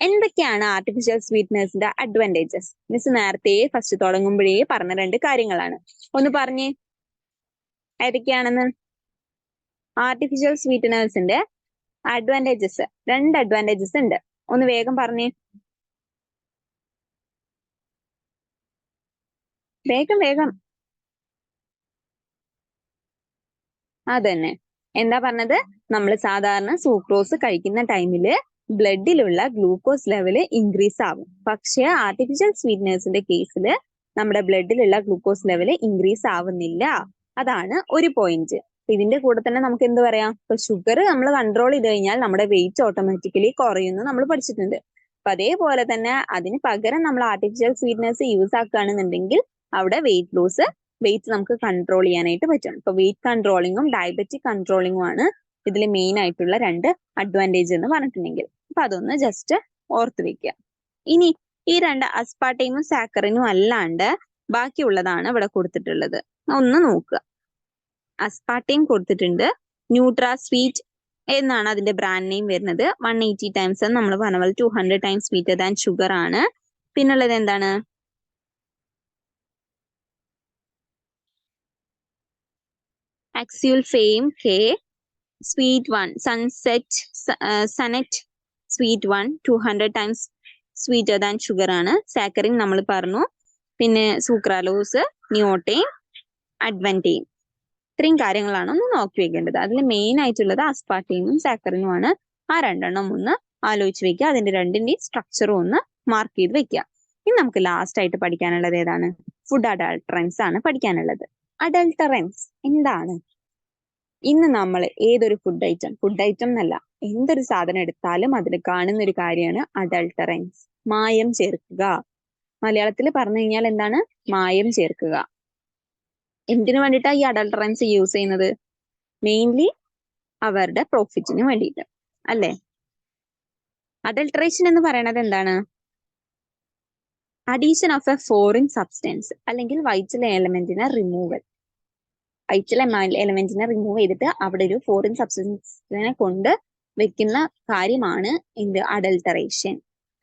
എന്തൊക്കെയാണ് ആർട്ടിഫിഷ്യൽ സ്വീറ്റ്നേഴ്സിന്റെ അഡ്വാൻറ്റേജസ്? മിസ് നേരത്തെ ഫസ്റ്റ് തുടങ്ങുമ്പോഴേ പറഞ്ഞ 2 കാര്യങ്ങളാണ്. ഒന്ന് പറഞ്ഞേ ഏതൊക്കെയാണെന്ന്. ആർട്ടിഫിഷ്യൽ സ്വീറ്റ്നേഴ്സിന്റെ അഡ്വാൻറ്റേജസ് 2 അഡ്വാൻറ്റേജസ് ഉണ്ട്. ഒന്ന് വേഗം പറഞ്ഞേ, വേഗം. അതന്നെ. എന്താ പറഞ്ഞത്? നമ്മൾ സാധാരണ സൂക്രോസ് കഴിക്കുന്ന ടൈമില് ബ്ലഡിലുള്ള ഗ്ലൂക്കോസ് ലെവല് ഇൻക്രീസ് ആവും. പക്ഷെ ആർട്ടിഫിഷ്യൽ സ്വീറ്റ്നേഴ്സിന്റെ കേസിൽ നമ്മുടെ ബ്ലഡിലുള്ള ഗ്ലൂക്കോസ് ലെവല് ഇൻക്രീസ് ആവുന്നില്ല. അതാണ് ഒരു പോയിന്റ്. ഇതിന്റെ കൂടെ തന്നെ നമുക്ക് എന്ത് പറയാം? ഇപ്പൊ ഷുഗർ നമ്മൾ കൺട്രോൾ ചെയ്ത് കഴിഞ്ഞാൽ നമ്മുടെ വെയിറ്റ് ഓട്ടോമാറ്റിക്കലി കുറയുന്നു നമ്മൾ പഠിച്ചിട്ടുണ്ട്. അപ്പൊ അതേപോലെ തന്നെ അതിന് പകരം നമ്മൾ ആർട്ടിഫിഷ്യൽ സ്വീറ്റ്നേഴ്സ് യൂസ് ആക്കുകയാണെന്നുണ്ടെങ്കിൽ അവിടെ വെയിറ്റ് നമുക്ക് കൺട്രോൾ ചെയ്യാനായിട്ട് പറ്റും. ഇപ്പൊ വെയിറ്റ് കൺട്രോളിങ്ങും ഡയബറ്റിക് കൺട്രോളിങ്ങും ആണ് ഇതിൽ മെയിൻ ആയിട്ടുള്ള 2 അഡ്വാൻറ്റേജ് എന്ന് പറഞ്ഞിട്ടുണ്ടെങ്കിൽ. അപ്പൊ അതൊന്ന് ജസ്റ്റ് ഓർത്ത് വെക്കുക. ഇനി ഈ 2 അസ്പാർട്ടൈമും സാക്കറിനും അല്ലാണ്ട് ബാക്കിയുള്ളതാണ് ഇവിടെ കൊടുത്തിട്ടുള്ളത്. ഒന്ന് നോക്കുക. അസ്പാർട്ടൈം കൊടുത്തിട്ടുണ്ട്. ന്യൂട്രാ സ്വീറ്റ് എന്നാണ് അതിന്റെ ബ്രാൻഡ് നെയിം വരുന്നത്. 180 ടൈംസ് നമ്മൾ പറഞ്ഞ പോലെ 200 ടൈംസ് സ്വീറ്റർ ദാൻ ഷുഗർ ആണ്. പിന്നുള്ളത് എന്താണ്? Axial Fame K, Sweet 1, Sunnet Sweet 1, 200 times sweeter than sugar ആണ്. സാക്കറിൻ നമ്മൾ പറഞ്ഞു. പിന്നെ സൂക്രാലോസ്, നിയോട്ടൈൻ, അഡ്വൻറ്റൈൻ. ഇത്രയും കാര്യങ്ങളാണ് ഒന്ന് നോക്കി വെക്കേണ്ടത്. അതിൽ മെയിൻ ആയിട്ടുള്ളത് അസ്പാർട്ടൈനും സാക്കറിനും ആണ്. ആ 2 എണ്ണം ഒന്ന് ആലോചിച്ച് വെക്കുക. അതിന്റെ 2ന്റെയും സ്ട്രക്ചറും ഒന്ന് മാർക്ക് ചെയ്ത് വെക്കുക. ഇനി നമുക്ക് ലാസ്റ്റ് ആയിട്ട് പഠിക്കാനുള്ളത് ഏതാണ്? ഫുഡ് അഡൾട്ടറൻസ് ആണ് പഠിക്കാനുള്ളത്. അഡൾട്ടറൻസ് എന്താണ്? ഇന്ന് നമ്മൾ ഏതൊരു ഫുഡ് ഐറ്റം എന്നല്ല, എന്തൊരു സാധനം എടുത്താലും അതിൽ കാണുന്ന ഒരു കാര്യമാണ് അഡൾട്ടറൻസ്, മായം ചേർക്കുക. മലയാളത്തിൽ പറഞ്ഞു കഴിഞ്ഞാൽ എന്താണ്? മായം ചേർക്കുക. എന്തിനു വേണ്ടിയിട്ടാണ് ഈ അഡൾട്ടറൻസ് യൂസ് ചെയ്യുന്നത്? മെയിൻലി അവരുടെ പ്രോഫിറ്റിന് വേണ്ടിയിട്ട് അല്ലേ? അഡൾട്ടറേഷൻ എന്ന് പറയുന്നത് എന്താണ്? Addition of a foreign substance അല്ലെങ്കിൽ വൈറ്റൽ എലമെന്റിനെ റിമൂവ് ചെയ്തിട്ട് അവിടെ ഒരു ഫോറിൻ സബ്സ്റ്റൻസിനെ കൊണ്ട് വെക്കുന്ന കാര്യമാണ് എന്ത്? അഡൾട്ടറേഷൻ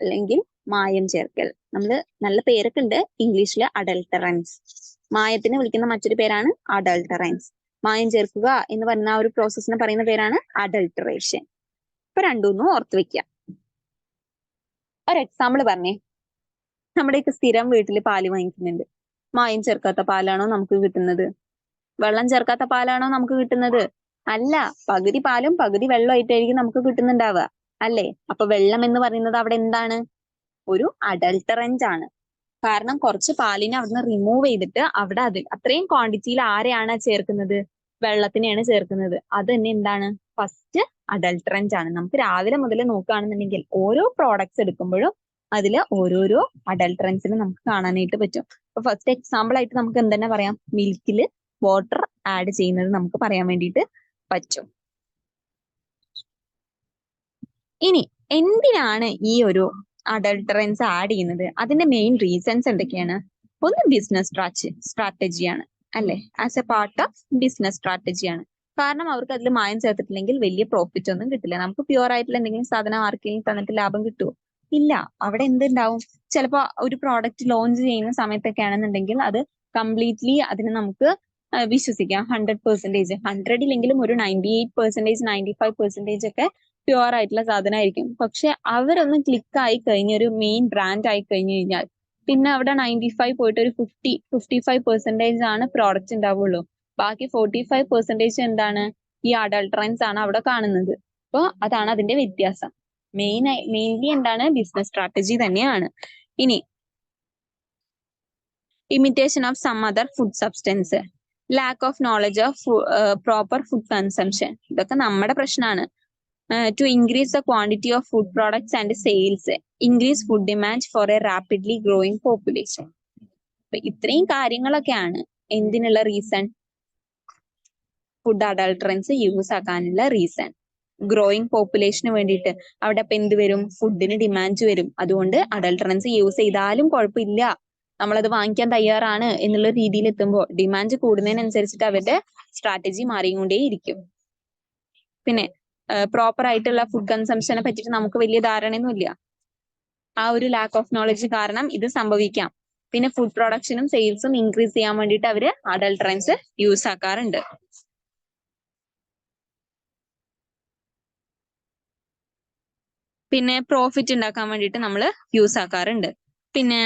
അല്ലെങ്കിൽ മായം ചേർക്കൽ. നമ്മൾ നല്ല പേരൊക്കെ ഉണ്ട് ഇംഗ്ലീഷിൽ അഡൾട്ടറൻസ്. മായത്തിന് വിളിക്കുന്ന മറ്റൊരു പേരാണ് അഡൾട്ടറൻസ്. മായം ചേർക്കുക എന്ന് പറഞ്ഞ ആ ഒരു പ്രോസസ്സിനെ പറയുന്ന പേരാണ് അഡൾട്ടറേഷൻ. ഇപ്പൊ രണ്ടൊന്നും ഓർത്ത് വെക്കുക. ഒരു എക്സാമ്പിൾ പറഞ്ഞേ. നമ്മുടെയൊക്കെ സ്ഥിരം വീട്ടിൽ പാല് വാങ്ങിക്കുന്നുണ്ട്. മായം ചേർക്കാത്ത പാലാണോ നമുക്ക് കിട്ടുന്നത്? വെള്ളം ചേർക്കാത്ത പാലാണോ നമുക്ക് കിട്ടുന്നത്? അല്ല, പകുതി പാലും പകുതി വെള്ളമായിട്ടായിരിക്കും നമുക്ക് കിട്ടുന്നുണ്ടാവുക അല്ലേ? അപ്പൊ വെള്ളം എന്ന് പറയുന്നത് അവിടെ എന്താണ്? ഒരു അഡൾട്ടറന്റ് ആണ്. കാരണം കുറച്ച് പാലിനെ അവിടുന്ന് റിമൂവ് ചെയ്തിട്ട് അവിടെ അത്രയും ക്വാണ്ടിറ്റിയിൽ ആരെയാണ് ചേർക്കുന്നത്? വെള്ളത്തിനെയാണ് ചേർക്കുന്നത്. അത് തന്നെ എന്താണ്? ഫസ്റ്റ് അഡൾട്ടറന്റ് ആണ്. നമുക്ക് രാവിലെ മുതൽ നോക്കുകയാണെന്നുണ്ടെങ്കിൽ ഓരോ പ്രോഡക്ട്സ് എടുക്കുമ്പോഴും അതിൽ ഓരോരോ അഡൾട്ടറൻസിന് നമുക്ക് കാണാനായിട്ട് പറ്റും. അപ്പൊ ഫസ്റ്റ് എക്സാമ്പിൾ ആയിട്ട് നമുക്ക് എന്തെന്നെ പറയാം? മിൽക്കിൽ വാട്ടർ ആഡ് ചെയ്യുന്നത് നമുക്ക് പറയാൻ വേണ്ടിയിട്ട് പറ്റും. ഇനി എന്തിനാണ് ഈ ഒരു അഡൾട്ടറൻസ് ആഡ് ചെയ്യുന്നത്? അതിന്റെ മെയിൻ റീസൺസ് എന്തൊക്കെയാണ്? ഒന്ന് ബിസിനസ് സ്ട്രാറ്റജിയാണ് അല്ലെ? As a part of business സ്ട്രാറ്റജിയാണ്. കാരണം അവർക്ക് അതിൽ മായം ചേർത്തിട്ടില്ലെങ്കിൽ വലിയ പ്രോഫിറ്റ് ഒന്നും കിട്ടില്ല. നമുക്ക് പ്യുവർ ആയിട്ടുള്ള എന്തെങ്കിലും സാധനം ആർക്കെങ്കിലും തന്നിട്ട് ലാഭം കിട്ടുമോ? ഇല്ല. അവിടെ എന്തുണ്ടാവും? ചിലപ്പോൾ ഒരു പ്രോഡക്റ്റ് ലോഞ്ച് ചെയ്യുന്ന സമയത്തൊക്കെ ആണെന്നുണ്ടെങ്കിൽ അത് കംപ്ലീറ്റ്ലി അതിന് നമുക്ക് വിശ്വസിക്കാം. 100%, 100 ഇല്ലെങ്കിലും ഒരു 98%, 95% ഒക്കെ പ്യുവർ ആയിട്ടുള്ള സാധനമായിരിക്കും. പക്ഷെ അവരൊന്ന് ക്ലിക്ക് ആയി കഴിഞ്ഞ ഒരു മെയിൻ ബ്രാൻഡ് ആയി കഴിഞ്ഞു കഴിഞ്ഞാൽ പിന്നെ അവിടെ 95 പോയിട്ട് ഒരു 55% ആണ് പ്രോഡക്റ്റ് ഉണ്ടാവുള്ളൂ. ബാക്കി 45% എന്താണ്? ഈ അഡൾട്ടറൻസ് ആണ് അവിടെ കാണുന്നത്. അപ്പോൾ അതാണ് അതിന്റെ വ്യത്യാസം. മെയിൻലി എന്താണ്? ബിസിനസ് സ്ട്രാറ്റജി തന്നെയാണ്. ഇനി imitation of some other food substance, lack of knowledge of proper food consumption, ഇതൊക്കെ നമ്മുടെ പ്രശ്നമാണ്. To increase the quantity of food products and sales, increase food demand for a rapidly growing population. അപ്പൊ ഇത്രയും കാര്യങ്ങളൊക്കെയാണ് എന്തിനുള്ള reason? Food adulterants use ആക്കാനുള്ള reason. Growing പോപ്പുലേഷന് വേണ്ടിയിട്ട്. അവിടെ ഇപ്പൊ എന്ത് വരും? ഫുഡിന് ഡിമാൻഡ് വരും. അതുകൊണ്ട് അഡൾട്ടറൻസ് യൂസ് ചെയ്താലും കുഴപ്പമില്ല. നമ്മളത് വാങ്ങിക്കാൻ തയ്യാറാണ് എന്നുള്ള രീതിയിൽ എത്തുമ്പോൾ ഡിമാൻഡ് കൂടുന്നതിനനുസരിച്ചിട്ട് അവരുടെ സ്ട്രാറ്റജി മാറിക്കൊണ്ടേയിരിക്കും. പിന്നെ പ്രോപ്പർ ആയിട്ടുള്ള ഫുഡ് കൺസംഷനെ പറ്റിയിട്ട് നമുക്ക് വലിയ ധാരണയൊന്നുമില്ല. ആ ഒരു ലാക്ക് ഓഫ് നോളജ് കാരണം ഇത് സംഭവിക്കാം. പിന്നെ ഫുഡ് പ്രൊഡക്ഷനും സെയിൽസും ഇൻക്രീസ് ചെയ്യാൻ വേണ്ടിയിട്ട് അവര് അഡൾട്ടറൻസ് യൂസ് ആക്കാറുണ്ട്. പിന്നെ പ്രോഫിറ്റ് ഉണ്ടാക്കാൻ വേണ്ടിയിട്ട് നമ്മൾ യൂസ് ആക്കാറുണ്ട്. പിന്നെ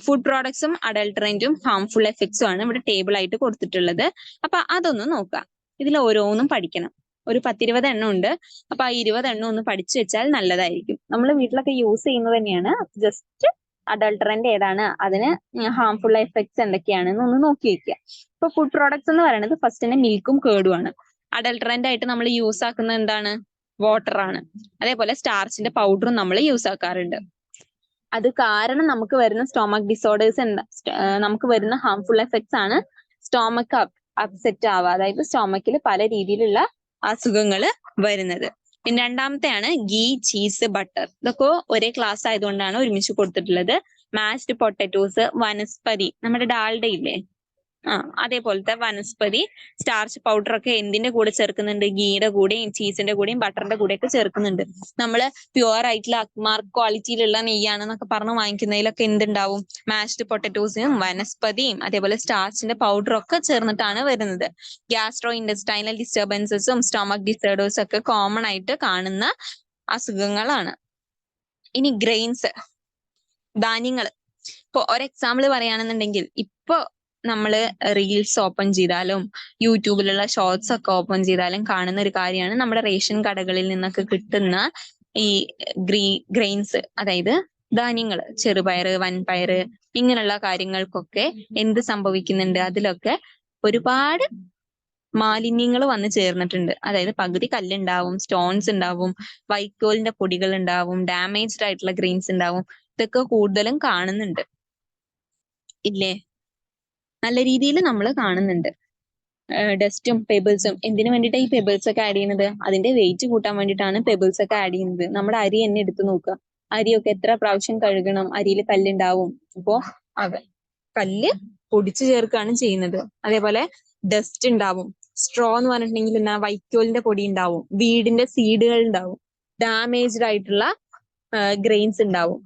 ഫുഡ് പ്രോഡക്ട്സും അഡൾട്ടറൻറ്റും ഹാംഫുൾ എഫക്ട്സും ആണ് ഇവിടെ ടേബിൾ ആയിട്ട് കൊടുത്തിട്ടുള്ളത്. അപ്പൊ അതൊന്ന് നോക്കാം. ഇതിൽ ഓരോന്നും പഠിക്കണം. ഒരു 10-20 എണ്ണം ഉണ്ട്. അപ്പൊ ആ 20 എണ്ണം ഒന്ന് പഠിച്ചു വെച്ചാൽ നല്ലതായിരിക്കും. നമ്മൾ വീട്ടിലൊക്കെ യൂസ് ചെയ്യുന്നത് തന്നെയാണ്. ജസ്റ്റ് അഡൾട്ടറന്റ് ഏതാണ്, അതിന് ഹാംഫുൾ എഫക്ട്സ് എന്തൊക്കെയാണെന്ന് ഒന്ന് നോക്കി വെക്കുക. ഇപ്പൊ ഫുഡ് പ്രോഡക്ട്സ് എന്ന് പറയുന്നത് ഫസ്റ്റ് തന്നെ മിൽക്കും കേർഡുമാണ്. അഡൾട്ടറന്റ് ആയിട്ട് നമ്മൾ യൂസ് ആക്കുന്നത് എന്താണ്? വാട്ടർ ആണ്. അതേപോലെ സ്റ്റാർച്ചിന്റെ പൗഡറും നമ്മൾ യൂസ് ആക്കാറുണ്ട്. അത് കാരണം നമുക്ക് വരുന്ന സ്റ്റൊമക് ഡിസോർഡേഴ്സ് നമുക്ക് വരുന്ന ഹാംഫുൾ എഫക്ട്സ് ആണ് സ്റ്റൊമക് അപ്സെറ്റ് ആവുക, അതായത് സ്റ്റൊമക്കിൽ പല രീതിയിലുള്ള അസുഖങ്ങൾ വരുന്നത്. പിന്നെ രണ്ടാമത്തെയാണ് ഗീ, ചീസ്, ബട്ടർ. ഇതൊക്കെ ഒരേ ക്ലാസ് ആയതുകൊണ്ടാണ് ഒരുമിച്ച് കൊടുത്തിട്ടുള്ളത്. മാഷ്ഡ് പൊട്ടറ്റോസ്, വനസ്പതി, നമ്മുടെ ഡാൽഡ ഇല്ലേ, അതേപോലത്തെ വനസ്പതി, സ്റ്റാർച്ച് പൗഡർ ഒക്കെ എന്തിന്റെ കൂടെ ചേർക്കുന്നുണ്ട്? ഗീയുടെ കൂടെയും ചീസിന്റെ കൂടെയും ബട്ടറിന്റെ കൂടെയൊക്കെ ചേർക്കുന്നുണ്ട്. നമ്മള് പ്യുവർ ആയിട്ടുള്ള അക്മാർക്ക് ക്വാളിറ്റിയിലുള്ള നെയ്യാണെന്നൊക്കെ പറഞ്ഞ് വാങ്ങിക്കുന്നതിലൊക്കെ എന്തുണ്ടാവും? മാഷ്ഡ് പൊട്ടറ്റോസും വനസ്പതിയും അതേപോലെ സ്റ്റാർച്ചിന്റെ പൗഡറും ഒക്കെ ചേർന്നിട്ടാണ് വരുന്നത്. ഗ്യാസ്ട്രോ ഇൻഡസ്റ്റൈനൽ ഡിസ്റ്റർബൻസസും സ്റ്റൊമക് ഡിസോർഡേഴ്സും ഒക്കെ കോമൺ ആയിട്ട് കാണുന്ന അസുഖങ്ങളാണ്. ഇനി ഗ്രെയിൻസ്, ധാന്യങ്ങൾ. ഇപ്പൊ ഒരു എക്സാമ്പിൾ പറയുകയാണെന്നുണ്ടെങ്കിൽ, ഇപ്പൊ നമ്മള് റീൽസ് ഓപ്പൺ ചെയ്താലും യൂട്യൂബിലുള്ള ഷോർട്സ് ഒക്കെ ഓപ്പൺ ചെയ്താലും കാണുന്ന ഒരു കാര്യമാണ് നമ്മുടെ റേഷൻ കടകളിൽ നിന്നൊക്കെ കിട്ടുന്ന ഈ ഗ്രെയിൻസ്, അതായത് ധാന്യങ്ങൾ, ചെറുപയറ്, വൻപയറ്, ഇങ്ങനെയുള്ള കാര്യങ്ങൾക്കൊക്കെ എന്ത് സംഭവിക്കുന്നുണ്ട്? അതിലൊക്കെ ഒരുപാട് മാലിന്യങ്ങൾ വന്ന് ചേർന്നിട്ടുണ്ട്. അതായത് പകുതി കല്ലുണ്ടാവും, സ്റ്റോൺസ് ഉണ്ടാവും, വൈക്കോലിന്റെ പൊടികൾ ഉണ്ടാവും, ഡാമേജ്ഡ് ആയിട്ടുള്ള ഗ്രെയിൻസ് ഉണ്ടാവും. ഇതൊക്കെ കൂടുതലും കാണുന്നുണ്ട് ഇല്ലേ? നല്ല രീതിയിൽ നമ്മൾ കാണുന്നുണ്ട്. ഡസ്റ്റും പെബിൾസും. എന്തിനു വേണ്ടിയിട്ടാണ് ഈ പെബിൾസ് ഒക്കെ ആഡ് ചെയ്യുന്നത്? അതിന്റെ വെയിറ്റ് കൂട്ടാൻ വേണ്ടിയിട്ടാണ് പെബിൾസ് ഒക്കെ ആഡ് ചെയ്യുന്നത്. നമ്മുടെ അരി തന്നെ എടുത്തു നോക്കുക. അരിയൊക്കെ എത്ര പ്രാവശ്യം കഴുകണം? അരിയിൽ കല്ലുണ്ടാവും. അപ്പോ കല്ല് പൊടിച്ചു ചേർക്കുകയാണ് ചെയ്യുന്നത്. അതേപോലെ ഡസ്റ്റ് ഉണ്ടാവും. സ്ട്രോ എന്ന് പറഞ്ഞിട്ടുണ്ടെങ്കിൽ എന്നാ, വൈക്കോലിന്റെ പൊടി ഉണ്ടാവും, വീടിന്റെ സീഡുകൾ ഉണ്ടാവും, ഡാമേജ്ഡ് ആയിട്ടുള്ള ഗ്രെയിൻസ് ഉണ്ടാവും.